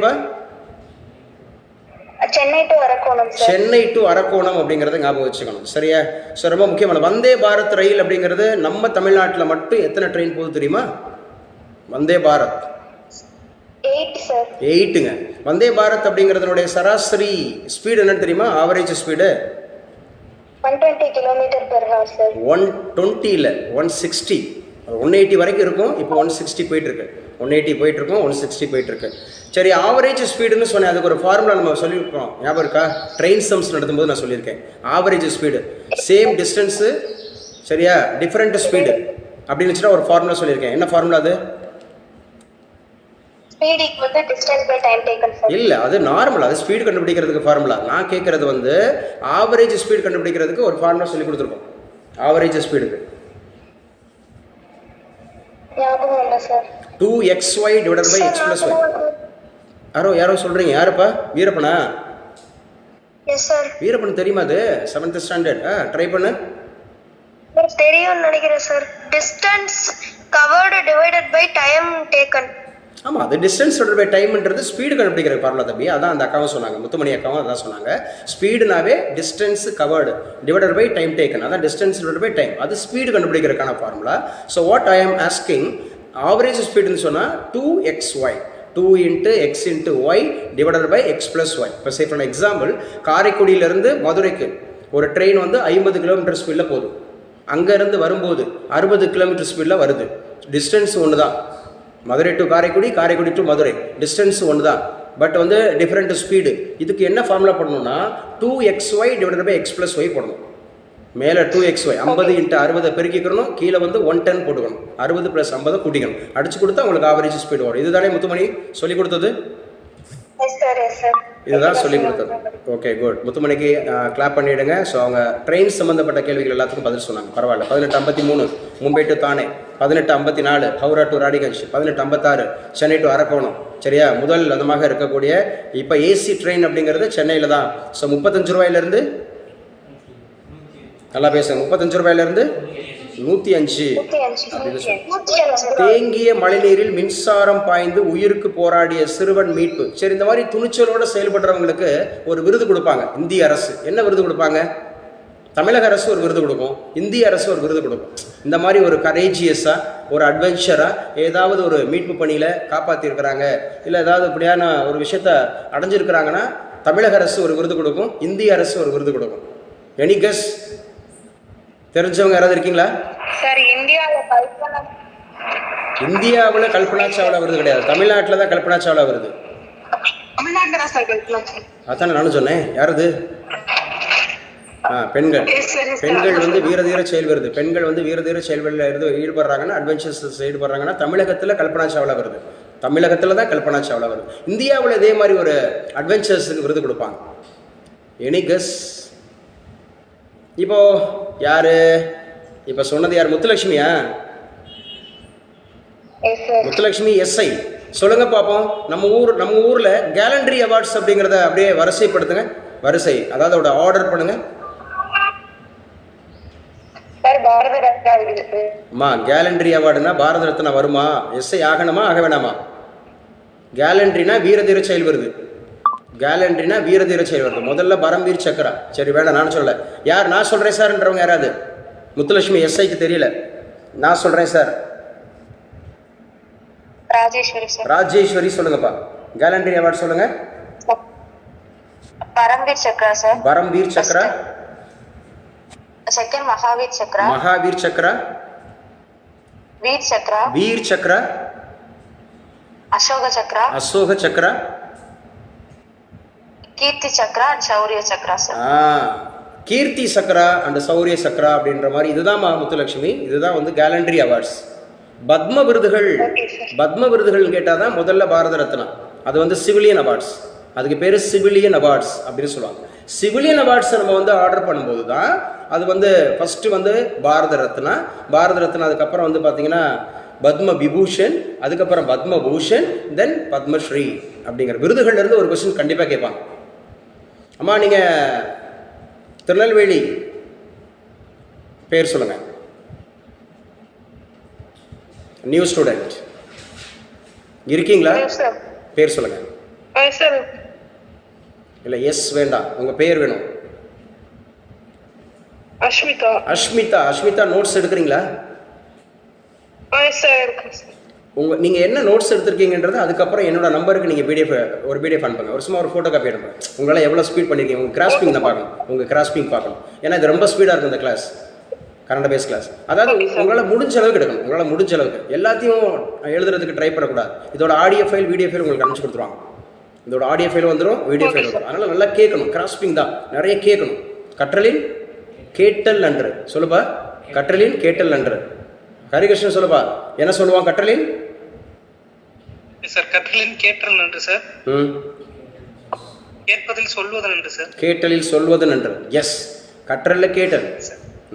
Chennai to Arakkonam அப்படிங்கிறத ஞாபகம் வச்சுக்கணும், சரியா? ஸோ ரொம்ப முக்கியமான வந்தே பாரத் ரயில் அப்படிங்கிறது நம்ம தமிழ்நாட்டில் மட்டும் எத்தனை ட்ரெயின் போகுது தெரியுமா? வந்தே பாரத் 8ங்க. வந்தே பாரத் அப்படிங்கிறதுனுடைய சராசரி ஸ்பீடு என்னன்னு தெரியுமா? Average speed 120 km/h sir. 120 இல்லை, 160. 180 வரைக்கும் இருக்கும். இப்போ 160 போயிட்டுருக்கு. 180 போயிட்டுருக்கோம், 160 போயிட்டுருக்கு. சரி, ஆவரேஜ் ஸ்பீடுன்னு சொன்னேன். அதுக்கு ஒரு ஃபார்முலா நம்ம சொல்லியிருக்கோம், ஞாபகம் இருக்கா? ட்ரெயின் சம்ஸ் நடத்தும்போது நான் சொல்லியிருக்கேன். ஆவரேஜ் ஸ்பீடு சேம் டிஸ்டன்ஸு, சரியா, டிஃப்ரெண்ட் ஸ்பீடு அப்படின்னு வச்சுட்டா ஒரு ஃபார்முலா சொல்லியிருக்கேன். என்ன ஃபார்முலா அது? இல்லை, அது நார்மல். அது ஸ்பீடு கண்டுபிடிக்கிறதுக்கு ஃபார்முலா. நான் கேட்குறது வந்து ஆவரேஜ் ஸ்பீடு கண்டுபிடிக்கிறதுக்கு ஒரு ஃபார்முலா சொல்லி கொடுத்துருக்கோம். ஆவரேஜ் ஸ்பீடுக்கு 2xy divided by x plus y. யாரோ சொல்றீங்க, யாருப்பா? வீரப்பனா? Yes sir. வீரப்பன் தெரியுமா? அது 7th ஸ்டாண்டர்ட். ட்ரை பண்ணு. தெரியும்னு நினைக்கிறேன் sir. Distance covered divided by time taken. ஆமாம், அது டிஸ்டன்ஸ் டிவைடட் பை டைம்ன்றது ஸ்பீடு கண்டுபிடிக்கிற ஃபார்முலா தம்பி. அதான் அந்த அக்காவும் சொன்னாங்க, முத்துமணி அக்காவும் அதான் சொன்னாங்க. ஸ்பீடுனாவே distance covered divided by time taken. அதான் டிஸ்டன்ஸ் டிவைடட் பை டைம். அது ஸ்பீடு கண்டுபிடிக்கிறதுக்கான formula. So what I am asking, average ஸ்பீடுன்னு சொன்னால் 2xy 2 × x × y divided by x plus y. இப்போ சே ஃபார் எக்ஸாம்பிள், காரைக்குடியிலேருந்து மதுரைக்கு ஒரு ட்ரெயின் வந்து 50 km ஸ்பீடில் போகுது. அங்கேருந்து வரும்போது 60 km ஸ்பீடில் வருது. டிஸ்டன்ஸ் ஒன்று தான். Madurai to Karaikudi, Karaikudi to Madurai, distance ஒன்று தான். பட் வந்து டிஃப்ரெண்ட் ஸ்பீடு. இதுக்கு என்ன ஃபார்முலா போடணும்னா 2xy divided by x plus y போடணும். மேலே 2xy 50 × 60 பெருக்கிக்கணும், கீழே வந்து 110 போட்டுக்கணும். 60 + 50 கூட்டிக்கணும். அடிச்சு கொடுத்தா உங்களுக்கு ஆவரேஜ் ஸ்பீடு வரும். இதுதானே முத்துமணி சொல்லி கொடுத்தது? இதுதான் சொல்லி கொடுத்தது. Okay, good. முத்துமணிக்கு கிளாப் பண்ணிவிடுங்க. ஸோ அவங்க ட்ரெயின் சம்மந்தப்பட்ட கேள்விகள் எல்லாத்துக்கும் பதில் சொன்னாங்க. பரவாயில்ல. 1853 மும்பை டு தானே, 1854 ஹவுரா டு ராணிகஞ்ச், 1856 சென்னை டு அரக்கோணம், சரியா? முதல் விதமாக இருக்கக்கூடிய இப்போ ஏசி ட்ரெயின் அப்படிங்கிறது சென்னையில் தான். ஸோ 35 ரூபாயிலேருந்து, நல்லா பேசுங்க, 35 ரூபாயிலேருந்து 105 அப்படின்னு சொல்லி. தேங்கிய மழைநீரில் மின்சாரம் பாய்ந்து உயிருக்கு போராடிய சிறுவன் மீட்பு. சரி, இந்த மாதிரி துணிச்சலோட செயல்படுறவங்களுக்கு ஒரு விருது கொடுப்பாங்க இந்திய அரசு. என்ன விருது கொடுப்பாங்க? தமிழக அரசு ஒரு விருது கொடுக்கும், இந்திய அரசு ஒரு விருது கொடுக்கும். இந்த மாதிரி ஒரு கரேஜியஸாக, ஒரு அட்வென்ச்சராக ஏதாவது ஒரு மீட்பு பணியில் காப்பாற்றிருக்கிறாங்க, இல்லை ஏதாவது இப்படியான ஒரு விஷயத்த அடைஞ்சிருக்கிறாங்கன்னா தமிழக அரசு ஒரு விருது கொடுக்கும், இந்திய அரசு ஒரு விருது கொடுக்கும். Any guess? தெரிஞ்சவங்க யாராவது இருக்கீங்களா? சார், இந்தியாவில் கல்பனா சாவ்லா விருது கிடையாது, தமிழ்நாட்டில் தான் கல்பனா சாவ்லா விருது. தமிழ்நாட்டில் தான் சார் கல்பனா. அதானே நானும் சொன்னேன். யாருது? பெண்கள். பெண்கள் வந்து வீரதீர செயல் வருது. பெண்கள் வந்து வீரதீர செயல்களில் இருந்து ஈடுபடுறாங்கன்னா, அட்வென்ச்சர்ஸ் ஈடுபடுறாங்கன்னா தமிழகத்தில் கல்பனா சாவ்லா வருது. தமிழகத்தில் தான் கல்பனா சாவ்லா வருது. இந்தியாவில் இதே மாதிரி ஒரு அட்வென்ச்சர்ஸுக்கு விருது கொடுப்பாங்க. Any guess? இப்போ யாரு இப்போ சொன்னது? யார்? முத்துலட்சுமியா? முத்துலட்சுமி எஸ்ஐ. சொல்லுங்க பார்ப்போம். நம்ம ஊரில் கேலண்டரி அவார்ட்ஸ் அப்படிங்கிறத அப்படியே வரிசைப்படுத்துங்க. வரிசை, அதாவது அதோட ஆர்டர் பண்ணுங்க. அம்மா, கேலண்டரி அவார்டுனா பாரத ரத்னா வருமா? எஸ்ஐ ஆகணுமா ஆக வேணாமா? கேலண்டரினா வீரதீர செயல் வருது. கேலண்டரினா வீரதீர செயல் வருது. முதல்ல பரம்வீர் சக்ரா. சரி, வேணாம், நான் சொல்ல. யார்? நான் சொல்றேன் சார்ன்றவங்க யாராவது? முத்துலட்சுமி எஸ்ஐக்கு தெரியல. நான் சொல்றேன் சார். ராஜேஸ்வரி சொல்லுங்கப்பா. கேலண்டரி அவார்டு சொல்லுங்க. Paramvir Chakra sir. Paramvir Chakra. Second Mahavir Chakra. Mahavir Chakra. Vir Chakra. Vir Chakra. Ashoka Chakra. Ashoka Chakra. Kirti Chakra and Shaurya Chakra sir. Kirti Chakra and Shaurya Chakra அப்படின்ற மாதிரி. இதுதான் முத்துலட்சுமி, இதுதான் வந்து கேலண்டரி அவார்ட்ஸ். பத்ம விருதுகள். பத்ம விருதுகள் கேட்டால் தான் முதல்ல பாரத ரத்னா. அது வந்து சிவிலியன் அவார்ட்ஸ். அதுக்கு பேர் சிவிலியன் அவார்ட்ஸ் அப்படின்னு சொல்லுவாங்க. சிவிலியன் அவார்ட்ஸை நம்ம வந்து ஆர்டர் பண்ணும்போது தான் அது வந்து ஃபஸ்ட்டு வந்து பாரத ரத்னா. பாரத ரத்னா அதுக்கப்புறம் வந்து பார்த்தீங்கன்னா பத்ம விபூஷன், அதுக்கப்புறம் பத்ம பூஷன், தென் பத்மஸ்ரீ அப்படிங்கிற விருதுகள்லேருந்து ஒரு கொஸ்டின் கண்டிப்பாக கேட்பாங்க. அம்மா, நீங்கள் திருநெல்வேலி பேர் சொல்லுங்கள். நியூ ஸ்டூடெண்ட் இருக்கீங்களா? பேர் சொல்லுங்கள். இல்லை, எஸ் வேண்டாம், உங்கள் பேர் வேணும். அஷ்மிதா. அஷ்மிதா. அஷ்மிதா, நோட்ஸ் எடுக்கிறீங்களா? நீங்கள் என்ன நோட்ஸ் எடுத்திருக்கீங்கன்றது அதுக்கப்புறம் என்னோட நம்பருக்கு நீங்கள் ஒரு பிடிஎஃப் அனுப்புங்க. ஒரு சும்மா ஒரு ஃபோட்டோ காப்பி அனுப்புங்க. உங்களால் எவ்வளோ ஸ்பீட் பண்ணியிருக்கீங்க, உங்கள் கிராஸ்பிங் தான் பார்க்கணும். உங்கள் கிராஸ்பிங் பார்க்கணும். ஏன்னா இது ரொம்ப ஸ்பீடாக இருக்கும் இந்த கிளாஸ், கன்னட பேஸ் கிளாஸ். அதாவது உங்களால் முடிஞ்ச அளவுக்கு எடுக்கணும். உங்களால் முடிஞ்ச அளவுக்கு எல்லாத்தையும் எழுதுறதுக்கு ட்ரை பண்ணக்கூடாது. இதோட ஆடியோ ஃபைல், வீடியோ ஃபைல் உங்களுக்கு அனுப்பிச்சு கொடுத்துருவாங்க. இதோட ஆடியோ ஃபைல் வந்துடும், வீடியோ ஃபைல் வந்துடும். அதனால் நல்லா கேட்கணும். கிராஸ்பிங் தான், நிறைய கேட்கணும். கற்றலின் கேட்டல் நன்று. சொல்லுப்பா. கற்றலின் கேட்டல் நன்று. ஹரிகிருஷ்ணன் சொல்லுப்பா. என்ன சொல்லுவான் கற்றலின்? சார், கற்றலின் கேட்டல் நன்று சார். கேட்பதில் சொல்வது நன்று சார். கேட்டலில் சொல்வது நன்று. எஸ், கற்றலில் கேட்டல்.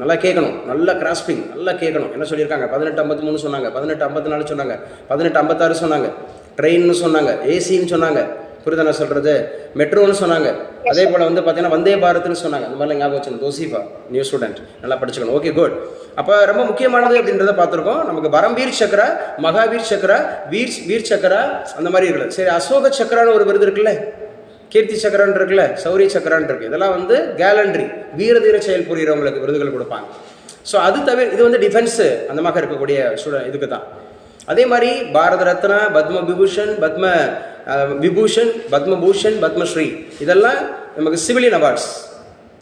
நல்லா கேட்கணும், நல்லா கிராஸ்பிங், நல்லா கேட்கணும். என்ன சொல்லியிருக்காங்க? 1853 சொன்னாங்க, 1854 சொன்னாங்க, 1856 சொன்னாங்க, ட்ரெயின்னு சொன்னாங்க, ஏசின்னு சொன்னாங்க. புரிதா நான் சொல்கிறது? மெட்ரோன்னு சொன்னாங்க. அதே போல் வந்து பார்த்தீங்கன்னா வந்தே பாரத்னு சொன்னாங்க. அந்த மாதிரிலாம் ஞாபகம் வச்சுக்கணும். தோசிஃபா நியூ ஸ்டூடெண்ட் நல்லா படிச்சுக்கணும். Okay, good. அப்போ ரொம்ப முக்கியமானது அப்படின்றத பார்த்துருக்கோம். நமக்கு பரம்வீர் சக்ரா, மகாவீர் சக்ரா, வீர் சக்ரா அந்த மாதிரி இருக்குது. சரி, அசோக சக்ரான்னு ஒரு விருது இருக்குல்ல, கீர்த்தி சக்கரான் இருக்குல்ல, சௌரிய சக்கரான் இருக்குது. இதெல்லாம் வந்து கேலண்டரி, வீரதீர செயல் புரிகிறவங்களுக்கு விருதுகள் கொடுப்பாங்க. ஸோ அது தவிர இது வந்து டிஃபென்ஸு அந்த மாதிரி இருக்கக்கூடிய இதுக்கு தான். அதே மாதிரி பாரத ரத்னா, பத்ம விபூஷன், பத்மபூஷன், பத்மஸ்ரீ இதெல்லாம் நமக்கு சிவிலியன் அவார்ட்ஸ்.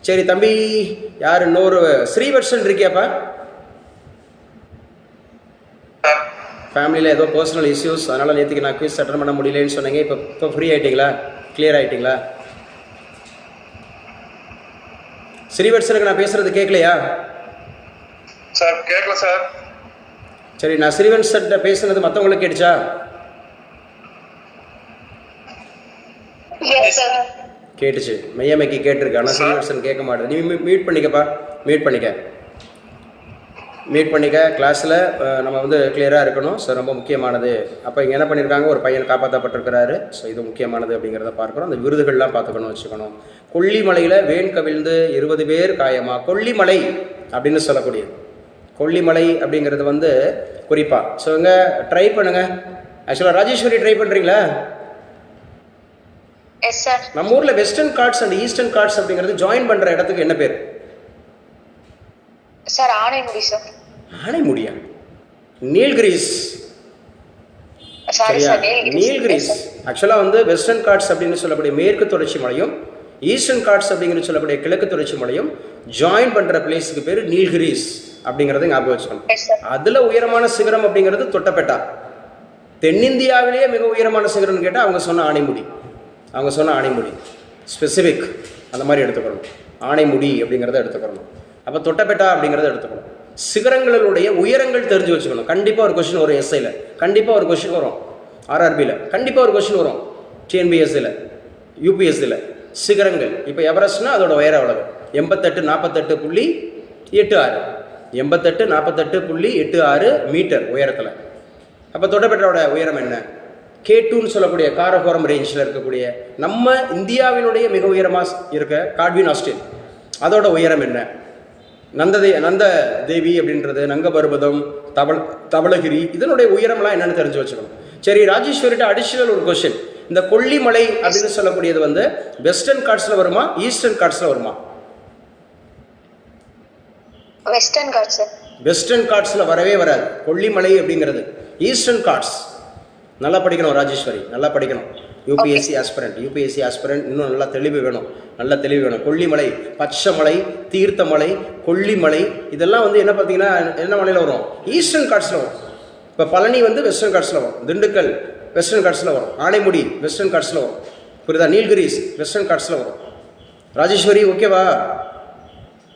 சரி தம்பி, யார் இன்னொரு ஸ்ரீவர்ஷன் இருக்கியாப்பா? ஃபேமிலியில் ஏதோ பர்சனல் இஷ்யூஸ், அதனால் நேற்றுக்கு நான் குவிஸ் அட்டன் பண்ண முடியலன்னு சொன்னீங்க. இப்போ ஃப்ரீ ஆகிட்டீங்களா? கிளியர் ஆகிட்டீங்களா? ஸ்ரீவர்ஷனுக்கு நான் பேசுகிறது கேட்கலையா? சார் கேட்கல சார். சரி, நான் ஸ்ரீவர்ஷன்கிட்ட பேசுனது மற்றவங்களுக்கு கேட்டுச்சா? கேட்டுச்சு. மையமைக்கு கேட்டிருக்கு, ஆனால் ஸ்ரீவர்ஷன் கேட்க மாட்டேன். நீ மீட் பண்ணிக்கப்பா, மீட் பண்ணிக்க. கிளாஸில் நம்ம வந்து கிளியராக இருக்கணும். ஸோ ரொம்ப முக்கியமானது. அப்போ இங்கே என்ன பண்ணியிருக்காங்க? ஒரு பையன் காப்பாற்றப்பட்டிருக்கிறாரு. ஸோ இது முக்கியமானது அப்படிங்கிறத பார்க்குறோம். அந்த விருதுகள்லாம் பார்த்துக்கணும், வச்சுக்கணும். கொல்லிமலையில் வேன் கவிழ்ந்து 20 பேர் காயமா. கொல்லிமலை அப்படின்னு சொல்லக்கூடியது. கொல்லிமலை அப்படிங்கிறது வந்து குறிப்பாக. ஸோ இங்கே ட்ரை பண்ணுங்கள். ஆக்சுவலாக ராஜேஸ்வரி ட்ரை பண்ணுறீங்களா? Yes sir. நம்ம ஊரில் Western Ghats and Eastern Ghats அப்படிங்கிறது ஜாயின் பண்ணுற இடத்துக்கு என்ன பேர்? Sir Anaimudi sir. ஆனைமுடியா? நீல்கிரிஸ். சரியா, நீல்கிரிஸ். ஆக்சுவலாக வந்து வெஸ்டர்ன் காட்ஸ் அப்படின்னு சொல்லக்கூடிய மேற்கு தொடர்ச்சி மலையும் ஈஸ்டர்ன் காட்ஸ் அப்படிங்கிறது சொல்லக்கூடிய கிழக்கு தொடர்ச்சி மலையும் ஜாயின் பண்ணுற பிளேஸுக்கு பேர் நீல்கிரிஸ் அப்படிங்கிறத ஞாபகம் வச்சுக்கணும். அதில் உயரமான சிகரம் அப்படிங்கிறது தொட்டபெட்டா. தென்னிந்தியாவிலேயே மிக உயரமான சிகரம்னு கேட்டால் அவங்க சொன்ன ஆனைமுடி. ஸ்பெசிஃபிக் அந்த மாதிரி எடுத்துக்கணும். ஆனைமுடி அப்படிங்கிறத எடுத்துக்கணும். அப்போ தொட்டபெட்டா அப்படிங்கிறத எடுத்துக்கணும். சிகரங்களுடைய உயரங்கள் தெரிஞ்சு வச்சுக்கணும். கண்டிப்பாக ஒரு கொஸ்டின் வரும் எஸ்ஐயில், கண்டிப்பாக ஒரு கொஸ்டின் வரும் ஆர்ஆர்பியில், கண்டிப்பாக ஒரு கொஸ்டின் வரும் டிஎன்பிஎஸ்சியில், யூபிஎஸ்சியில். சிகரங்கள் இப்போ எவரெஸ்ட்னா அதோட உயரம் எவ்வளவு? 88.48.86 88.48.86 மீட்டர் உயரத்தில். அப்போ தொட்டபெட்டாவோட உயரம் என்ன? K2ன்னு சொல்லக்கூடிய காரகோரம் ரேஞ்சில் இருக்கக்கூடிய நம்ம இந்தியாவினுடைய மிக உயரமாக இருக்க காட்வின் ஆஸ்டின், அதோட உயரம் என்ன? நந்த தேவி அப்படின்றது, நங்கபர்வதம், தவளகிரி, இதனுடைய உயரம்லாம் என்னென்னு தெரிஞ்சு வச்சுக்கணும். சரி, ராஜேஸ்வரிட்ட அடிஷனல் ஒரு கொஸ்டின். இந்த கொல்லிமலை அப்படின்னு சொல்லக்கூடியது வந்து வெஸ்டர்ன் காட்ஸில் வருமா, ஈஸ்டர்ன் காட்ஸில் வருமா? வெஸ்டர்ன் காட்ஸில் வரவே வராது கொல்லிமலை அப்படிங்கிறது. ஈஸ்டர்ன் காட்ஸ். நல்லா படிக்கணும் ராஜேஸ்வரி, நல்லா படிக்கணும். யூபிஎஸ்சி ஆஸ்பிரண்ட் இன்னும் நல்லா தெளிவு வேணும். கொல்லிமலை, பச்சைமலை, தீர்த்தமலை, கொல்லிமலை, இதெல்லாம் வந்து என்ன பார்த்தீங்கன்னா என்ன மலையில் வரும்? ஈஸ்டர்ன் காட்ஸில் வரும். இப்போ பழனி வந்து வெஸ்டர்ன் காட்ஸில் வரும், திண்டுக்கல் வெஸ்டர்ன் காட்ஸில் வரும், ஆனைமுடி வெஸ்டர்ன் காட்ஸில் வரும், புரியுதா? நீல்கிரிஸ் வெஸ்டர்ன் காட்ஸில் வரும். ராஜேஸ்வரி ஓகேவா?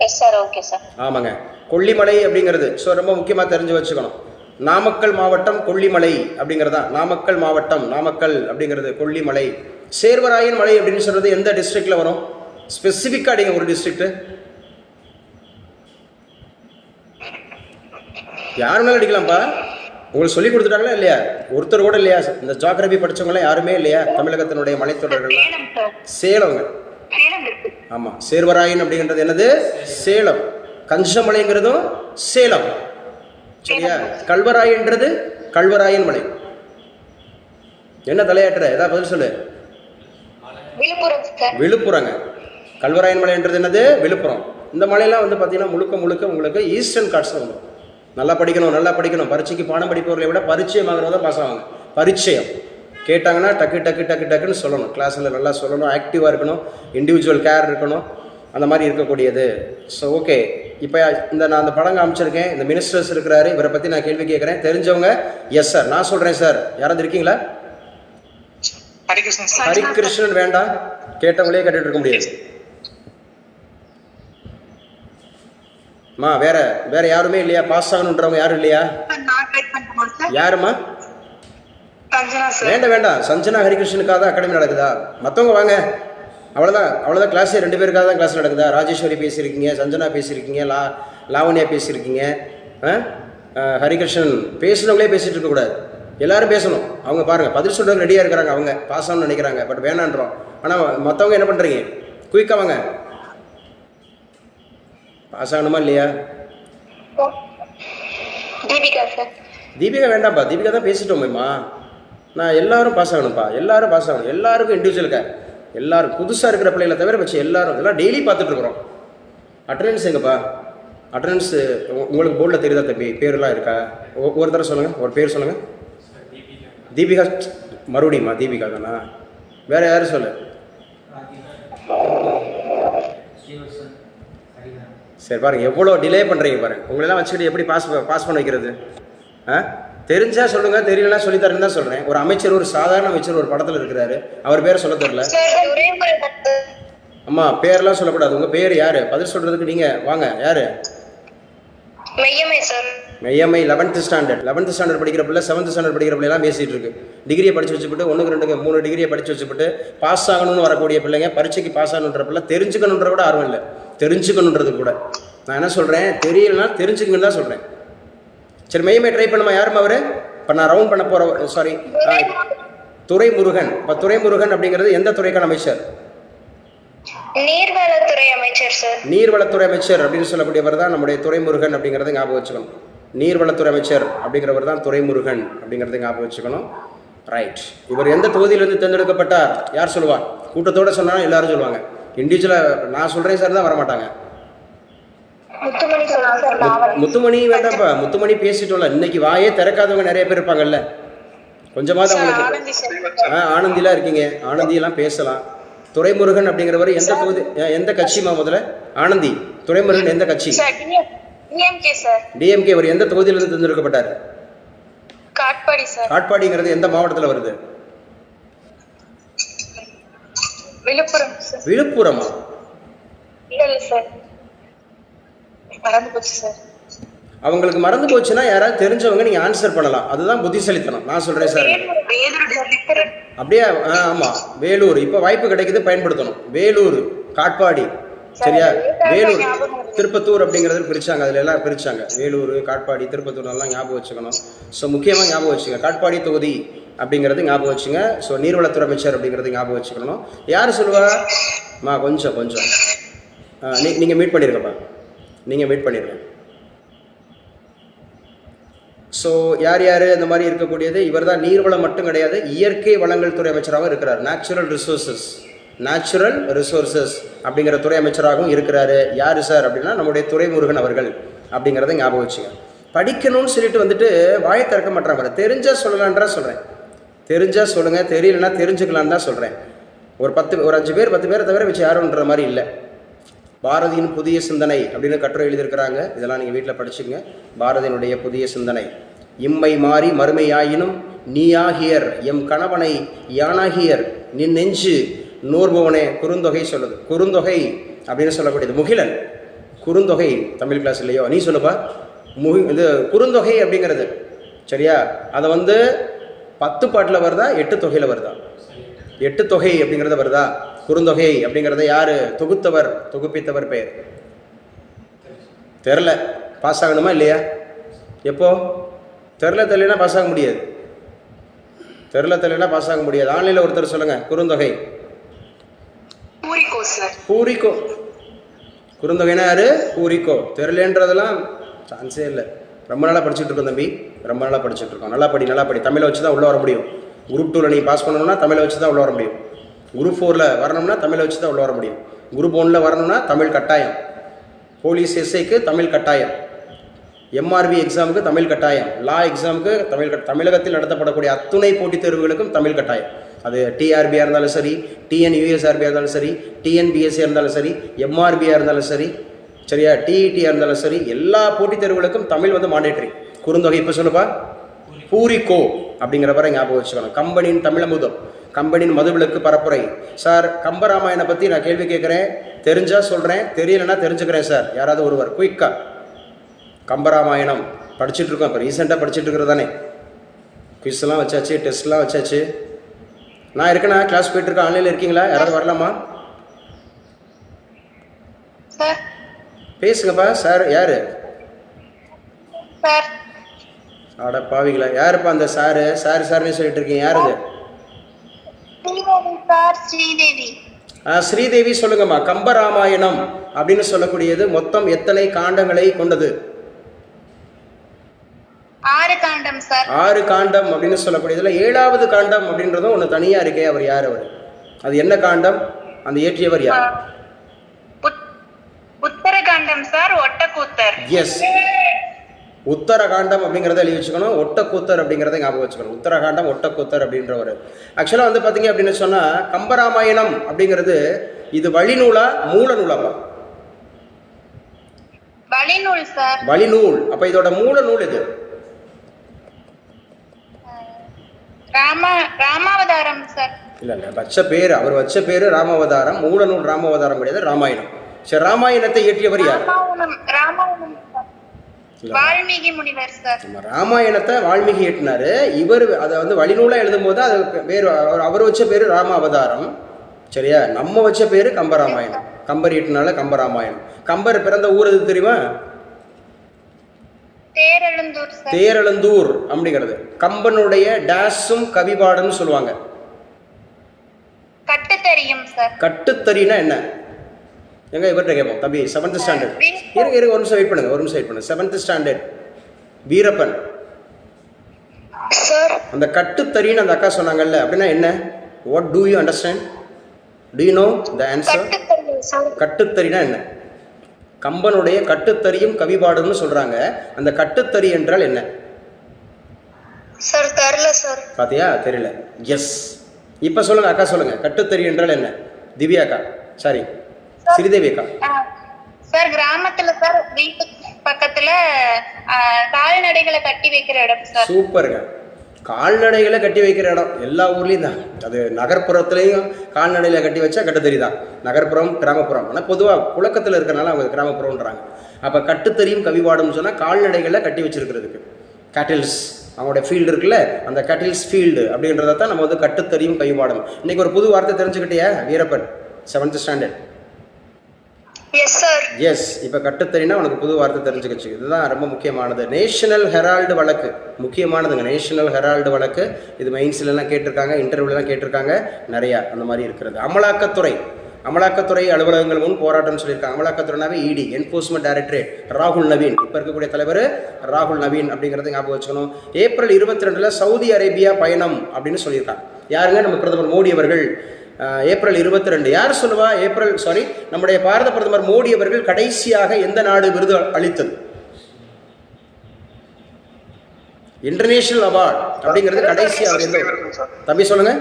Yes sir, okay sir. ஆமாங்க, கொல்லிமலை அப்படிங்கிறது ஸோ ரொம்ப முக்கியமாக தெரிஞ்சு வச்சுக்கணும். நாமக்கல் மாவட்டம் கொல்லிமலை அப்படிங்கிறதா. நாமக்கல் மாவட்டம், நாமக்கல் அப்படிங்கிறது கொல்லிமலை. சேர்வராயன் மலை அப்படின்னு சொல்கிறது எந்த டிஸ்ட்ரிக்டில் வரும்? ஸ்பெசிஃபிக்காக அடிங்க ஒரு டிஸ்ட்ரிக்ட்டு. யாருனாலும் அடிக்கலாம்ப்பா. உங்களுக்கு சொல்லி கொடுத்துட்டாங்களா இல்லையா? ஒருத்தர் கூட இல்லையா? இந்த ஜியோகிராஃபி படித்தவங்களாம் யாருமே இல்லையா? தமிழகத்தினுடைய மலைத்தொடர்கள். சேலம்ங்க. ஆமாம், சேர்வராயன் அப்படிங்கிறது என்னது? சேலம். கஞ்சமலைங்கிறதும் சேலம். சரியா? கல்வராயன்றது கல்வராயன் மலை. என்ன தலையாட்டுற? ஏதாவது பதில் சொல்லு. விழுப்புரங்க. கல்வராயன் மலைன்றது என்னது? விழுப்புரம். இந்த மலையெல்லாம் வந்து பார்த்தீங்கன்னா முழுக்க உங்களுக்கு ஈஸ்டர்ன் காட்ஸில் வந்துடும். நல்லா படிக்கணும். பரீட்சைக்கு பாடம் படிப்பவர்களை விட பரிச்சயம் ஆகிறவங்க பாஸ் ஆவாங்க. பரிச்சயம் கேட்டாங்கன்னா டக்குன்னு சொல்லணும். கிளாஸில் நல்லா சொல்லணும். ஆக்டிவாக இருக்கணும். இண்டிவிஜுவல் கேர் இருக்கணும். அந்த மாதிரி இருக்கக்கூடியது. ஸோ ஓகே, இப்போ நான் அந்த படம் காமிச்சிருக்கேன். இந்த மினிஸ்டர்ஸ் இருக்கிறாரு, இவரை பற்றி நான் கேள்வி கேட்குறேன். தெரிஞ்சவங்க எஸ் சார், நான் சொல்கிறேன் சார். யாராவது இருக்கீங்களா? ஹரிகிருஷ்ணன் வேண்டாம், கேட்டவங்களே கேட்டுட்டு இருக்க முடியாது. வேற யாருமே இல்லையா? பாஸ் ஆகணுன்றவங்க யாரும் இல்லையா? யாருமா? வேண்டாம். சஞ்சனா ஹரிகிருஷ்ணனுக்காக தான் அகாடமி நடக்குதா? மற்றவங்க வாங்க, அவ்வளோதான். கிளாஸே 2 பேருக்காக தான் கிளாஸ் நடக்குதா? ராஜேஸ்வரி பேசியிருக்கீங்க, சஞ்சனா பேசியிருக்கீங்க, லாவண்யா பேசியிருக்கீங்க, ஹரிகிருஷ்ணன் பேசுனவங்களே பேசிகிட்டு இருக்கக்கூடாது. எல்லாரும் பேசணும். அவங்க பாருங்கள் பதில் சொல்கிறது ரெடியாக இருக்கிறாங்க. அவங்க பாஸ் ஆகணும்னு நினைக்கிறாங்க, பட் வேணான்றோம். ஆனால் மற்றவங்க என்ன பண்ணுறீங்க? குயிக்காக வாங்க. பாஸ் ஆகணுமா இல்லையா? தீபிகா வேண்டாம்ப்பா. தீபிகா தான் பேசிட்டோமேம்மா. நான் எல்லாரும் பாஸ் ஆகணும்ப்பா. எல்லாருக்கும் இண்டிவிஜுவலுக்கா. எல்லாரும் புதுசாக இருக்கிற பிள்ளைகளை தவிர வச்சு எல்லாரும் இதெல்லாம் டெய்லி பார்த்துட்ருக்குறோம். அட்டண்டன்ஸ் எங்கப்பா? அட்டண்டன்ஸ் உங்களுக்கு போர்டில் தெரியுதா தம்பி? பேரெலாம் இருக்கா? ஒரு தடவை சொல்லுங்கள், ஒரு பேர் சொல்லுங்கள். தீபிகா. மறுபடியுமா? தீபிகா தானா? வேறு யாரும் சொல்லு. சரி பாருங்கள், எவ்வளோ டிலே பண்ணுறீங்க பாருங்கள். உங்களெல்லாம் வச்சுக்கிட்டு எப்படி பாஸ் பண்ண வைக்கிறது? தெரிஞ்சால் சொல்லுங்கள், தெரியலன்னா சொல்லித்தரேன்னு தான் சொல்கிறேன். ஒரு அமைச்சர், ஒரு சாதாரண அமைச்சர் ஒரு படத்தில் இருக்கிறாரு, அவர் பேரை சொல்ல தெரியல. அம்மா பேரெல்லாம் சொல்லக்கூடாது. உங்கள் பேர் யார்? பதில் சொல்கிறதுக்கு நீங்கள் வாங்க. யார்? மெய்யம்மை. 11th ஸ்டாண்டர்ட் படிக்கிற பிள்ளை, 7th ஸ்டாண்டர்ட் படிக்கிற பிள்ளைலாம் பேசிகிட்டு இருக்கு. டிகிரியை படித்து வச்சுக்கிட்டு 1, 2, 3 டிகிரியை படித்து வச்சுக்கிட்டு பாஸ் ஆகணும்னு வரக்கூடிய பிள்ளைங்க, பரீட்சைக்கு பாஸ் ஆகணுன்ற பிள்ளை தெரிஞ்சுக்கணுன்ற கூட ஆர்வம் இல்லை. தெரிஞ்சுக்கணுன்றது கூட நான் என்ன சொல்கிறேன், தெரியலன்னா தெரிஞ்சுக்கணுன்னு தான் சொல்கிறேன். சரி, மெய்யம்மை ட்ரை பண்ணுமா? யாருமா அவர்? இப்போ நான் ரவுண்ட் பண்ண போகிற துரைமுருகன். இப்போ துரைமுருகன் அப்படிங்கிறது எந்த துறைக்கான அமைச்சர்? நீர்வளத்துறை அமைச்சர் சார். நீர்வளத்துறை அமைச்சர் அப்படின்னு சொல்லக்கூடியவர் தான் நம்முடைய துரைமுருகன் அப்படிங்கிறத ஞாபகம் வச்சுக்கணும். நீர்வளத்துறை அமைச்சர் அப்படிங்கிறவர் தான் துரைமுருகன் அப்படிங்கிறத ஞாபகம் வச்சுக்கணும். ரைட். இவர் எந்த தொகுதியிலிருந்து தேர்ந்தெடுக்கப்பட்டார்? யார் சொல்லுவார்? கூட்டத்தோட சொன்னாலும் எல்லாரும் சொல்லுவாங்க. இண்டிவிஜுவலாக நான் சொல்கிறேன் சார் தான் வரமாட்டாங்க. முத்துமணி வேண்டாம்ப்பா, முத்துமணி பேசிட்டோம்ல. இன்னைக்கு வாயே திறக்காதவங்க நிறைய பேர் இருப்பாங்கல்ல, கொஞ்சமாவது அவங்களுக்கு. ஆனந்திலாம் இருக்கீங்க, ஆனந்தியெல்லாம் பேசலாம். துரைமுருகன் அப்படிங்கிறவர் எந்த தொகுதி, எந்த கட்சிமா? முதல்ல ஆனந்தி, துரைமுருகன் எந்த கட்சி? டிஎம்கே. அவர் எந்த தொகுதியிலிருந்து தேர்ந்தெடுக்கப்பட்டார்? காட்பாடி சார். காட்பாடிங்கிறது எந்த மாவட்டத்தில் வருது? விழுப்புரம். விழுப்புரமா? இல்ல சார், மறந்து போச்சு சார். அவங்களுக்கு மறந்து போச்சுன்னா யாராவது தெரிஞ்சவங்க நீங்க ஆன்சர் பண்ணலாம். அதுதான் புத்திசாலித்தனம். நான் சொல்றேன் சார். அப்படியே ஆமா, வேலூர். இப்ப வாய்ப்பு கிடைக்குது, பயன்படுத்தணும். வேலூர், காட்பாடி, சரியா? வேலூர், திருப்பத்தூர் அப்படிங்கிறது பிரிச்சாங்க, அதுல எல்லாம் பிரிச்சாங்க. வேலூர், காட்பாடி, திருப்பத்தூர் எல்லாம் ஞாபகம் வச்சுக்கணும். ஸோ முக்கியமாக ஞாபகம் வச்சுங்க, காட்பாடி தொகுதி அப்படிங்கிறது ஞாபகம் வச்சுங்க. ஸோ நீர்வளத்துறை அமைச்சர் அப்படிங்கிறது ஞாபகம் வச்சுக்கணும். யார் சொல்லுவா? கொஞ்சம் நீங்கள் மீட் பண்ணியிருக்கப்பா, நீங்கள் மீட் பண்ணியிருக்கேன். ஸோ யார் இந்த மாதிரி இருக்கக்கூடியது? இவர் தான். நீர்வளம் மட்டும் கிடையாது, இயற்கை வளங்கள் துறை அமைச்சராகவும் இருக்கிறார். நேச்சுரல் ரிசோர்சஸ் அப்படிங்கிற துறை அமைச்சராகவும் இருக்கிறாரு. யார் சார் அப்படின்னா நம்முடைய துரைமுருகன் அவர்கள் அப்படிங்கிறத ஞாபகம் வச்சுங்க. படிக்கணும்னு சொல்லிட்டு வந்துட்டு வாயை திறக்க மாட்டாங்க. தெரிஞ்சால் சொல்லலான்றா சொல்கிறேன். தெரிஞ்சால் சொல்லுங்கள், தெரியலன்னா தெரிஞ்சுக்கலான்னு தான் சொல்கிறேன். ஒரு 5 பேர் 10 பேரை தவிர வச்சு யாருன்ற மாதிரி இல்லை. பாரதியின் புதிய சிந்தனை அப்படின்னு கட்டுரை எழுதியிருக்கிறாங்க. இதெல்லாம் நீங்கள் வீட்டில் படிச்சுங்க. பாரதியினுடைய புதிய சிந்தனை. இம்மை மாறி மறுமையாயினும் நீயாகியர் எம் கணவனை யானாகியர் நின் நெஞ்சு நூற்பவனே குறுந்தொகை சொல்லுது. குறுந்தொகை அப்படின்னு சொல்லக்கூடியது முகிலன். குறுந்தொகை தமிழ் கிளாஸ் இல்லையோ? நீ சொல்லுப்பா. இது குறுந்தொகை அப்படிங்கிறது, சரியா? அதை 10 பாட்டில் வருதா, 8 தொகையில் வருதா? 8 தொகை அப்படிங்கிறத வருதா? குறுந்தொகை அப்படிங்கிறத யார் தொகுத்தவர், தொகுப்பித்தவர் பெயர் தெரில. பாஸ் ஆகணுமா இல்லையா? எப்போ? தெரியலனா பாஸ் ஆக முடியாது. தெரியலனா பாஸ் ஆக முடியாது. ஆன்லைனில் ஒருத்தர் சொல்லுங்கள் குறுந்தொகை. பூரிக்கோ. குறுந்தொகைனா யாரு? பூரிக்கோ. தெரியலன்றதெல்லாம் சான்ஸே இல்லை. ரொம்ப நாளாக படிச்சுட்டு இருக்கோம் தம்பி, ரொம்ப நாளாக படிச்சுட்டு இருக்கோம். நல்லா படி. தமிழை வச்சு தான் உள்ளே வர முடியும். குரூப் 2ல் நீ பாஸ் பண்ணணும்னா தமிழை வச்சு தான் உள்ளே வர முடியும். குரூப் 4ல் வரணும்னா தமிழை வச்சு தான் உள்ளே வர முடியும். குரூப் 1ல் வரணும்னா தமிழ் கட்டாயம். போலீஸ் எஸ்ஐக்கு தமிழ் கட்டாயம். எம்ஆர்பி எக்ஸாமுக்கு தமிழ் கட்டாயம். லா எக்ஸாமுக்கு தமிழகத்தில் நடத்தப்படக்கூடிய அத்துணை போட்டித் தேர்வுகளுக்கும் தமிழ் கட்டாயம். அது டிஆர்பியாக இருந்தாலும் சரி, டிஎன்யூஎஸ்ஆர்பியாக இருந்தாலும் சரி, டிஎன்பிஎஸ்சியாக இருந்தாலும் சரி, எம்ஆர்பியாக இருந்தாலும் சரி, சரியா, டிஇடியாக இருந்தாலும் சரி, எல்லா போட்டித் தேர்வுகளுக்கும் தமிழ் மாண்டேட்டரி. குறுந்தொகை இப்போ சொல்லுப்பா. பூரிக்கோ அப்படிங்கிற வரை ஞாபகம் வச்சுக்கணும். கம்பனின் தமிழமுதம், கம்பனின் மதுவிலக்கு பரப்புரை. சார் கம்பராமாயணை பற்றி நான் கேள்வி கேட்குறேன், தெரிஞ்சால் சொல்கிறேன், தெரியலைன்னா தெரிஞ்சுக்கிறேன் சார். யாராவது ஒருவர் குயிக்கா. கம்பராமாயணம் படிச்சுட்டு இருக்கோம், இப்போ ரீசெண்டாக படிச்சுட்டு இருக்கிறது தானே. குவிஸ்லாம் வச்சாச்சு, டெஸ்ட்லாம் வச்சாச்சு. நான் இருக்கேண்ணா, கிளாஸ் போயிட்டுருக்கேன். ஆன்லைனில் இருக்கீங்களா? யாராவது வரலாமா? பேசுங்கப்பா. சார் யாரு? அட பாவிங்களா, யாருப்பா அந்த சாரு? சாருன்னு சொல்லிட்டு இருக்கீங்க. யார் அது? ஸ்ரீதேவி. சொல்லுங்கம்மா. கம்பராமாயணம் அப்படின்னு சொல்லக்கூடியது மொத்தம் எத்தனை காண்டங்களை கொண்டது? 6 காண்டம் சார். 6 காண்டம் அப்படின்னு சொல்லக்கூடியதுல 7வது காண்டம் அப்படின்றதும் ஒன்று தனியா இருக்கே. அவர் யார்? அவர் அது என்ன காண்டம்? அந்த இயற்றியவர் யார்? உத்தரகாண்டம் சார். ஒட்டக்கூத்தர். எஸ், உத்தரகாண்டம் அப்படிங்கிறத எழுதி வச்சுக்கணும். ஒட்டக்கூத்தர் அப்படிங்கிறத ஞாபகம் வச்சுக்கணும். உத்தரகாண்டம் ஒட்டக்கூத்தர் அப்படின்றவர். ஆக்சுவலாக பார்த்தீங்க அப்படின்னு சொன்னால் கம்பராமாயணம் அப்படிங்கிறது இது வழிநூலா மூல நூலாப்பா? வழிநூல் சார். வழிநூல். அப்போ இதோட மூல நூல் இது ராமாவதாரம் சார். இல்லை வச்ச பேர், அவர் வச்ச பேர் ராமாவதாரம். மூல நூல் ராமாவதாரம் கிடையாது, ராமாயணம். சரி, ராமாயணத்தை இயற்றியவர் யார்? வால்மீகி முனிவர் சார். ராமாயணத்தை வால்மீகி இயற்றினாரு. இவர் அதை வழிநூலா எழுதும் போது அது பேர், அவர் வச்ச பேரு ராமாவதாரம். சரியா? நம்ம வச்ச பேரு கம்பராமாயணம். கம்பர் இயற்றினால கம்பராமாயணம். கம்பர் பிறந்த ஊர் எது தெரியுமா? தேரெழுந்தூர் அப்படிங்கிறது. கம்பனுடைய டேஸும் கவிபாடுன்னு சொல்லுவாங்க. கட்டு தெரியும் சார். கட்டுத்தறினா என்ன? எங்க இவர்கிட்ட கேட்போம். தம்பி 7th ஸ்டாண்டர்ட் இருங்க ஒரு நிமிஷம் வெயிட் பண்ணுங்க 7th ஸ்டாண்டர்ட் வீரப்பன் சார் அந்த கட்டுத்தறின்னு அந்த அக்கா சொன்னாங்கல்ல, அப்படின்னா என்ன? What do you understand? Do you know the answer? கட்டுத்தறினா என்ன? கம்பனுடைய கட்டுத்தறியும் கவிபாடுன்னு சொல்றாங்க. அந்த கட்டுத்தறி என்றால் என்ன சார்? தெரியல சார். பாத்தியா, தெரியல. எஸ், இப்ப சொல்லுங்க அக்கா, சொல்லுங்க கட்டுத்தறி என்றால் என்ன? திவ்யா அக்கா, சாரி ஸ்ரீதேவி அக்கா. சார் கிராமத்துல சார் வீட்டு பக்கத்துல கால்நடைகளை கட்டி வைக்கிற இடம் சார். சூப்பருங்க. கால்நடைகளை கட்டி வைக்கிற இடம் எல்லா ஊர்லேயும் தான். அது நகர்ப்புறத்துலேயும் கால்நடைகளை கட்டி வச்சா கட்டுத்தறி தான். நகர்ப்புறம் கிராமப்புறம், ஆனால் பொதுவாக புழக்கத்தில் இருக்கிறனால அவங்க கிராமப்புறம்ன்றாங்க. அப்போ கட்டுத்தறியும் கவிபாடுன்னு சொன்னால் கால்நடைகளை கட்டி வச்சிருக்கிறதுக்கு, கேட்டில்ஸ் அவங்களோட ஃபீல்டு இருக்குல்ல, அந்த கேட்டில்ஸ் ஃபீல்டு அப்படின்றத தான் நம்ம வந்து கட்டுத்தறியும் கவிபாடும். இன்னைக்கு ஒரு புது வார்த்தை தெரிஞ்சுக்கிட்டியா Veerappan? 7th standard. Yes sir. Yes, இப்போ கட்டுத்தறினா உனக்கு புது வார்த்தை தெரிஞ்சுக்கிச்சு. இதுதான் ரொம்ப முக்கியமானது. நேஷனல் ஹெரால்டு வழக்கு முக்கியமானதுங்க. நேஷனல் ஹெரால்டு வழக்கு இது மெயின்ஸ்லாம் கேட்டிருக்காங்க, இன்டர்வியூலாம் கேட்டிருக்காங்க நிறையா. அந்த மாதிரி இருக்கிறது. அமலாக்கத்துறை அலுவலகங்கள் முன் போராட்டம்னு சொல்லியிருக்காங்க. அமலாக்கத்துறைனாவே இடி, என்ஃபோர்ஸ்மெண்ட் டைரக்டரேட். ராகுல் நவீன், இப்போ இருக்கக்கூடிய தலைவர் ராகுல் நவீன் அப்படிங்கிறது ஞாபகம் வச்சுக்கணும். ஏப்ரல் 22 சவுதி அரேபியா பயணம் அப்படின்னு சொல்லியிருக்காங்க. யாருங்க? நம்ம பிரதமர் மோடி அவர்கள். ஏப்ரல் 22 யார் சொல்லுவா? நம்முடைய பாரத பிரதமர் மோடி அவர்கள் கடைசியாக எந்த நாடு விருது அளித்தது? இன்டர்நேஷனல் அவார்ட் அப்படிங்கிறது கடைசியாக எந்த? தம்பி சொல்லுங்க.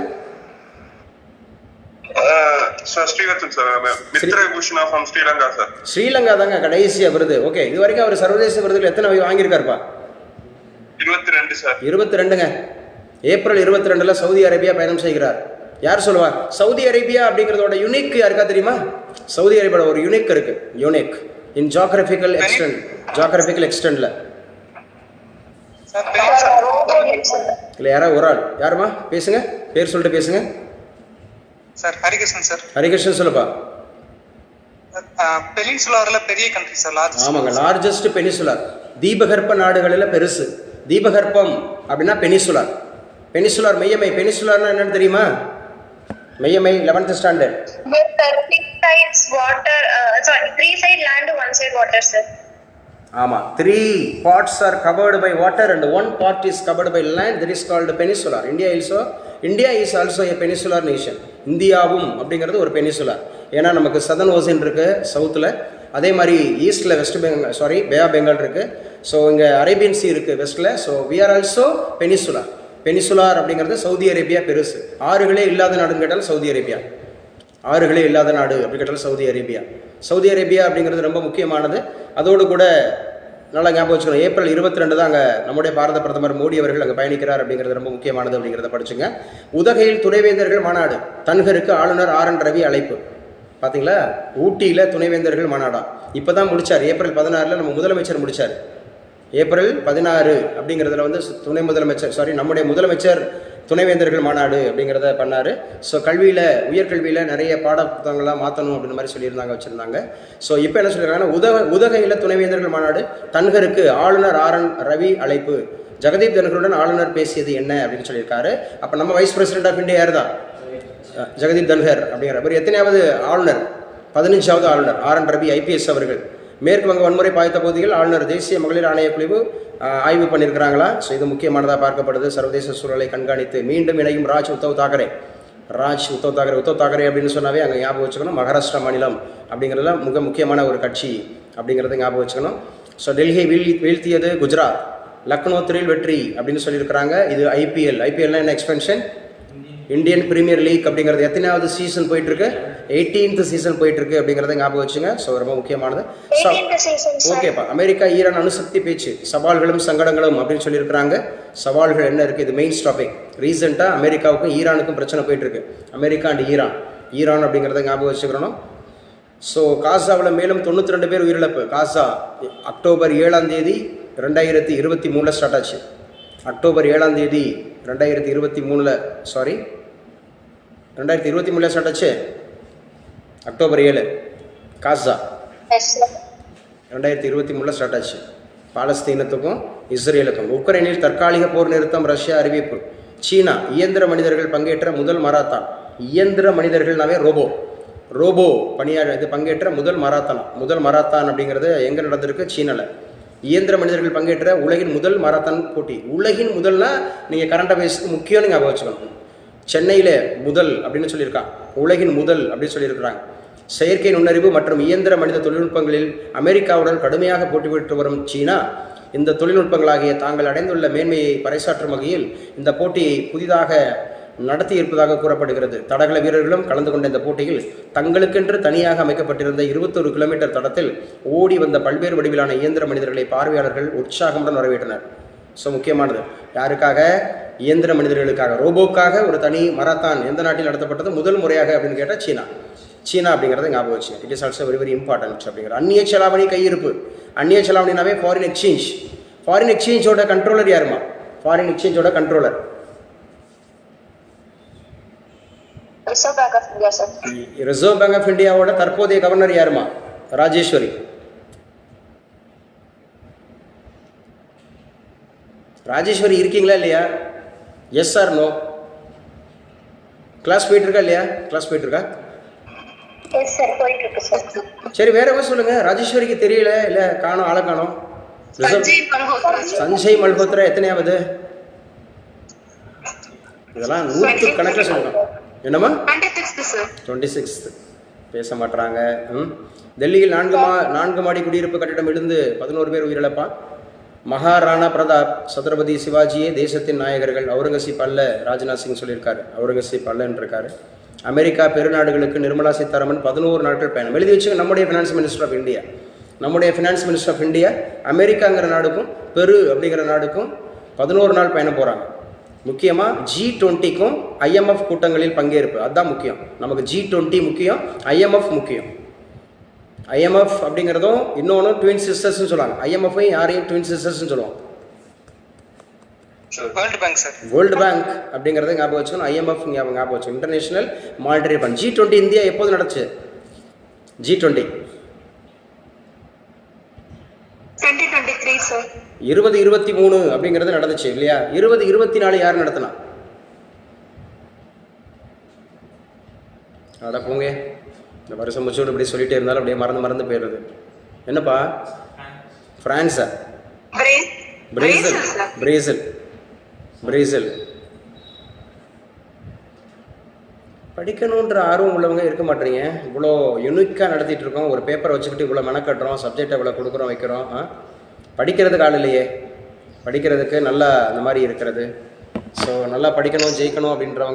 ஸ்ரீலங்கா தாங்க கடைசியா விருது. ஓகே, இது வரைக்கும் அவர் சர்வதேச விருதுகள் எத்தனை வாங்கியிருக்காருப்பா? 22 சார். 22ங்க. ஏப்ரல் 22 சவுதி அரேபியா பயணம் செய்கிறார். யார் சொல்லுவா? சவுதி அரேபியா அப்படிங்கிறதோட யுனிக் யாருக்கா தெரியுமா? சவுதி அரேபியாவோட ஒரு யுனிக் இருக்கு. யுனிக் இன் ஜியோகிராபிக்கல் எக்ஸ்டென்ட்ல இல்லை யாராவது ஒரு ஆள்? யாருமா பேசுங்க, பேர் சொல்லிட்டு பேசுங்க சார். ஹரிகிருஷ்ணன் சார். ஹரிகிருஷ்ணன் சொல்லுப்பா. பெனின்சுலார்ல பெரிய கண்ட்ரி சார். ஆமாங்க, லார்ஜஸ்ட் பெனிசுலார். தீபகற்ப நாடுகளில் பெருசு. தீபகற்பம் அப்படின்னா பெனிசுலார். பெனிசுலார் மெய்யமை. பெனிசுலார்னா என்னன்னு தெரியுமா? மெய்யமை 11th standard. 3 side land, 1 side water sir. ஆமா, 3 parts are covered by water and 1 part is covered by land. That is called peninsular. India is also a peninsular nation. இந்தியாவும் அப்படிங்கிறது ஒரு பெனிசுலார். ஏன்னா நமக்கு southern ocean இருக்கு சவுத்தில், அதே மாதிரி ஈஸ்டில் பே ஆஃப் பெங்கால் இருக்கு. ஸோ இங்கே அரேபியன் சி இருக்கு வெஸ்ட்டில். So we are also peninsular. Peninsular அப்படிங்கிறது சவுதி அரேபியா பெருசு. ஆறுகளே இல்லாத நாடுன்னு கேட்டாலும் சவுதி அரேபியா. ஆறுகளே இல்லாத நாடு அப்படி கேட்டாலும் சவுதி அரேபியா. சவுதி அரேபியா அப்படிங்கிறது ரொம்ப முக்கியமானது. அதோடு கூட நல்லா ஞாபகம் வச்சுக்கணும், ஏப்ரல் 22 தான் அங்கே நம்முடைய பாரத பிரதமர் மோடி அவர்கள் அங்கே பயணிக்கிறார் அப்படிங்கிறது ரொம்ப முக்கியமானது அப்படிங்கிறத படிச்சுங்க. உதகையில் துணைவேந்தர்கள் மாநாடு. தன்கருக்கு ஆளுநர் RN ரவி அழைப்பு. பார்த்தீங்களா, ஊட்டியில் துணைவேந்தர்கள் மாநாடா இப்போ தான் முடிச்சார். ஏப்ரல் 16 நம்ம முதலமைச்சர் முடித்தார். ஏப்ரல் 16 அப்படிங்கிறதுல வந்து நம்முடைய முதலமைச்சர் துணைவேந்தர்கள் மாநாடு அப்படிங்கிறத பண்ணார். ஸோ கல்வியில், உயர்கல்வியில் நிறைய பாட புத்தகங்கள்லாம் மாற்றணும் அப்படின்ற மாதிரி வச்சுருந்தாங்க. ஸோ இப்போ என்ன சொல்லியிருக்காங்கன்னா, உதகையில் துணைவேந்தர்கள் மாநாடு. தன்கருக்கு ஆளுநர் RN ரவி அழைப்பு. ஜெகதீப் தன்கருடன் ஆளுநர் பேசியது என்ன அப்படின்னு சொல்லியிருக்காரு. அப்போ நம்ம வைஸ் பிரசிடென்ட் ஆஃப் இந்தியா யார் தான்? ஜெகதீப் தன்கர் அப்படிங்கிற இவர் எத்தனையாவது ஆளுநர்? 15வது ஆளுநர் RN ரவி IPS அவர்கள். மேற்கு வங்க வன்முறை பாதித்த பகுதிகள் ஆளுநர் தேசிய மகளிர் ஆணைய குழு ஆய்வு பண்ணியிருக்கிறாங்களா? ஸோ இது முக்கியமானதாக பார்க்கப்படுது. சர்வதேச சூழலை கண்காணித்து மீண்டும் இணையும் உத்தவ் தாக்கரே அப்படின்னு சொன்னாவே அங்கே ஞாபகம் வச்சுக்கணும். மகாராஷ்டிரா மாநிலம் அப்படிங்கிறதுல மிக முக்கியமான ஒரு கட்சி அப்படிங்கிறத ஞாபகம் வச்சுக்கணும். ஸோ டெல்லி வீழ்த்தியது குஜராத். லக்னோ த்ரில் வெற்றி அப்படின்னு சொல்லியிருக்கிறாங்க. இது ஐபிஎல்னா என்ன எக்ஸ்பென்ஷன்? இந்தியன் பிரீமியர் லீக் அப்படிங்கிறது எத்தனையாவது சீசன் போயிட்டுருக்கு? 18th சீசன் போயிட்டுருக்கு அப்படிங்கிறத ஞாபகம் வச்சுங்க. ஸோ ரொம்ப முக்கியமானது. ஓகேப்பா. அமெரிக்கா ஈரான் அணுசக்தி பேச்சு, சவால்களும் சங்கடங்களும் அப்படின்னு சொல்லியிருக்கிறாங்க. சவால்கள் என்ன இருக்குது? இது மெயின் டாபிக். ரீசெண்டாக அமெரிக்காவுக்கும் ஈரானுக்கும் பிரச்சனை போயிட்டுருக்கு. அமெரிக்கா அண்ட் ஈரான் அப்படிங்கிறத ஞாபகம் வச்சுக்கிறோம். ஸோ காசாவில் மேலும் 92 பேர் உயிரிழப்பு. காசா அக்டோபர் 7 2023 ஸ்டார்ட் ஆச்சு. அக்டோபர் 7 2023 ஸ்டார்ட் ஆச்சு. அக்டோபர் 7 காசா 2023 ஸ்டார்ட் ஆச்சு. பாலஸ்தீனத்துக்கும் இஸ்ரேலுக்கும். உக்ரைனில் தற்காலிக போர் நிறுத்தம் ரஷ்யா அறிவிப்பு. சீனா இயந்திர மனிதர்கள் பங்கேற்ற முதல் மராத்தான். இயந்திர மனிதர்கள்னாவே ரோபோ இது பங்கேற்ற முதல் மராத்தான் அப்படிங்கிறது எங்கே நடந்திருக்கு? சீனாவில். இயந்திர மனிதர்கள் பங்கேற்ற உலகின் முதல் மராத்தான் போட்டி. உலகின் முதல்னா நீங்கள் கரண்ட் அஃபேர்ஸ்க்கு முக்கியம்னு ஞாபகம் வச்சுக்கணும். சென்னையில் முதல் அப்படின்னு சொல்லியிருக்கான், உலகின் முதல் அப்படின்னு சொல்லியிருக்கிறாங்க. செயற்கை நுண்ணறிவு மற்றும் இயந்திர மனித தொழில்நுட்பங்களில் அமெரிக்காவுடன் கடுமையாக போட்டியிட்டு வரும் சீனா இந்த தொழில்நுட்பங்களாகிய தாங்கள் அடைந்துள்ள மேன்மையை பறைசாற்றும் வகையில் இந்த போட்டியை புதிதாக நடத்தி இருப்பதாக கூறப்படுகிறது. தடகள வீரர்களும் கலந்து கொண்ட இந்த போட்டியில் தங்களுக்கென்று தனியாக அமைக்கப்பட்டிருந்த 21 கிலோமீட்டர் தடத்தில் ஓடி வந்த பல்வேறு வடிவிலான இயந்திர மனிதர்களை பார்வையாளர்கள் உற்சாகமுடன் வரவேற்றனர். ஸோ முக்கியமானது யாருக்காக? இயந்திர மனிதர்களுக்காக, ரோபோக்காக ஒரு தனி மராத்தான் எந்த நாட்டில் நடத்தப்பட்டது முதல் முறையாக அப்படின்னு கேட்டால் சீனா அப்படிங்கிறத ஞாபகம் வச்சு. It is also very very important அப்படிங்கிற. அந்நிய செலாவணி கையிருப்பு. அந்நிய செலாவணினாவே ஃபாரின் எக்ஸ்சேஞ்சோட கண்ட்ரோலர் யாருமா? ஃபாரின் எக்ஸ்சேஞ்சோட கண்ட்ரோலர் ரிசர்வ் பேங்க் ஆஃப் இந்தியாவோட தற்போதைய கவர்னர் யாருமா? ராஜேஸ்வரி. ராஜேஸ்வரி இருக்கீங்களா இல்லையா? S R no? கிளாஸ் போயிட்டு இருக்கா இல்லையா? கிளாஸ் போயிட்டு இருக்கா? சரி, வேற என்ன சொல்லுங்க. ராஜேஸ்வரிக்கு தெரியல இல்ல, காணோம், ஆளை காணோம். சஞ்சய் மல்ஹோத்ரா எத்தனையாவது? இதெல்லாம் 100 கணக்கில் சொல்லணும். என்னம்மா? 26th. பேச மாட்டாங்க. டெல்லியில் 4 மாடி குடியிருப்பு கட்டிடம் விழுந்து 11 பேர் உயிரிழப்பா. மகாராணா பிரதாப், சத்ரபதி சிவாஜியே தேசத்தின் நாயகர்கள். அவுரங்கசீப் அல்ல, ராஜ்நாத் சிங் சொல்லியிருக்காரு. அவுரங்கசீப் அல்லன்னு இருக்காரு. அமெரிக்கா பெருநாடுகளுக்கு நிர்மலா சீதாராமன் 11 நாட்கள் பயணம். எழுதி வச்சுங்க. நம்முடைய ஃபினான்ஸ் மினிஸ்டர் ஆஃப் இந்தியா அமெரிக்காங்கிற நாடுக்கும் பெரு அப்படிங்கிற நாடுக்கும் 11 நாள் பயணம் போகிறாங்க. முக்கியமாக G20க்கும் IMF கூட்டங்களில் பங்கேற்பு, அதுதான் முக்கியம். நமக்கு G20 முக்கியம், IMF முக்கியம். IMF அப்படிங்கிறதும் இன்னொன்று ட்வின் சிஸ்டர்ஸ்னு சொல்லுவாங்க. IMF-ஐயும் யாரையும் ட்வின் சிஸ்டர்ஸ்னு சொல்லுவாங்க. வேர்ல்டு பேங்க் அப்படிங்கிறத ஞாபகம் வச்சுக்கணும். IMF ஞாபகம் வச்சுக்கணும். International monetary fund. G20 India எப்போது நடந்துச்சு? G20 2023 அப்படிங்கிறது நடந்துச்சு இல்லையா? 2024 யார் நடத்தினா? அட போங்க, இந்த வருஷம் முடிச்சோடு இப்படி சொல்லிட்டே இருந்தாலும் அப்படியே மறந்து போயிடுறது. என்னப்பா? பிரான்ஸா? பிரேசில். படிக்கணுன்ற ஆர்வம் உள்ளவங்க இருக்க மாட்டீங்க. இவ்வளோ யூனிக்காக நடத்திட்டு இருக்கோம். ஒரு பேப்பரை வச்சுக்கிட்டு இவ்வளோ மெனக்கட்டுறோம், சப்ஜெக்டை இவ்வளோ கொடுக்குறோம் வைக்கிறோம். படிக்கிறதுக்கு ஆள் இல்லையே. படிக்கிறதுக்கு நல்லா அந்த மாதிரி இருக்கிறது. ஸோ நல்லா படிக்கணும், ஜெயிக்கணும் அப்படின்றவங்க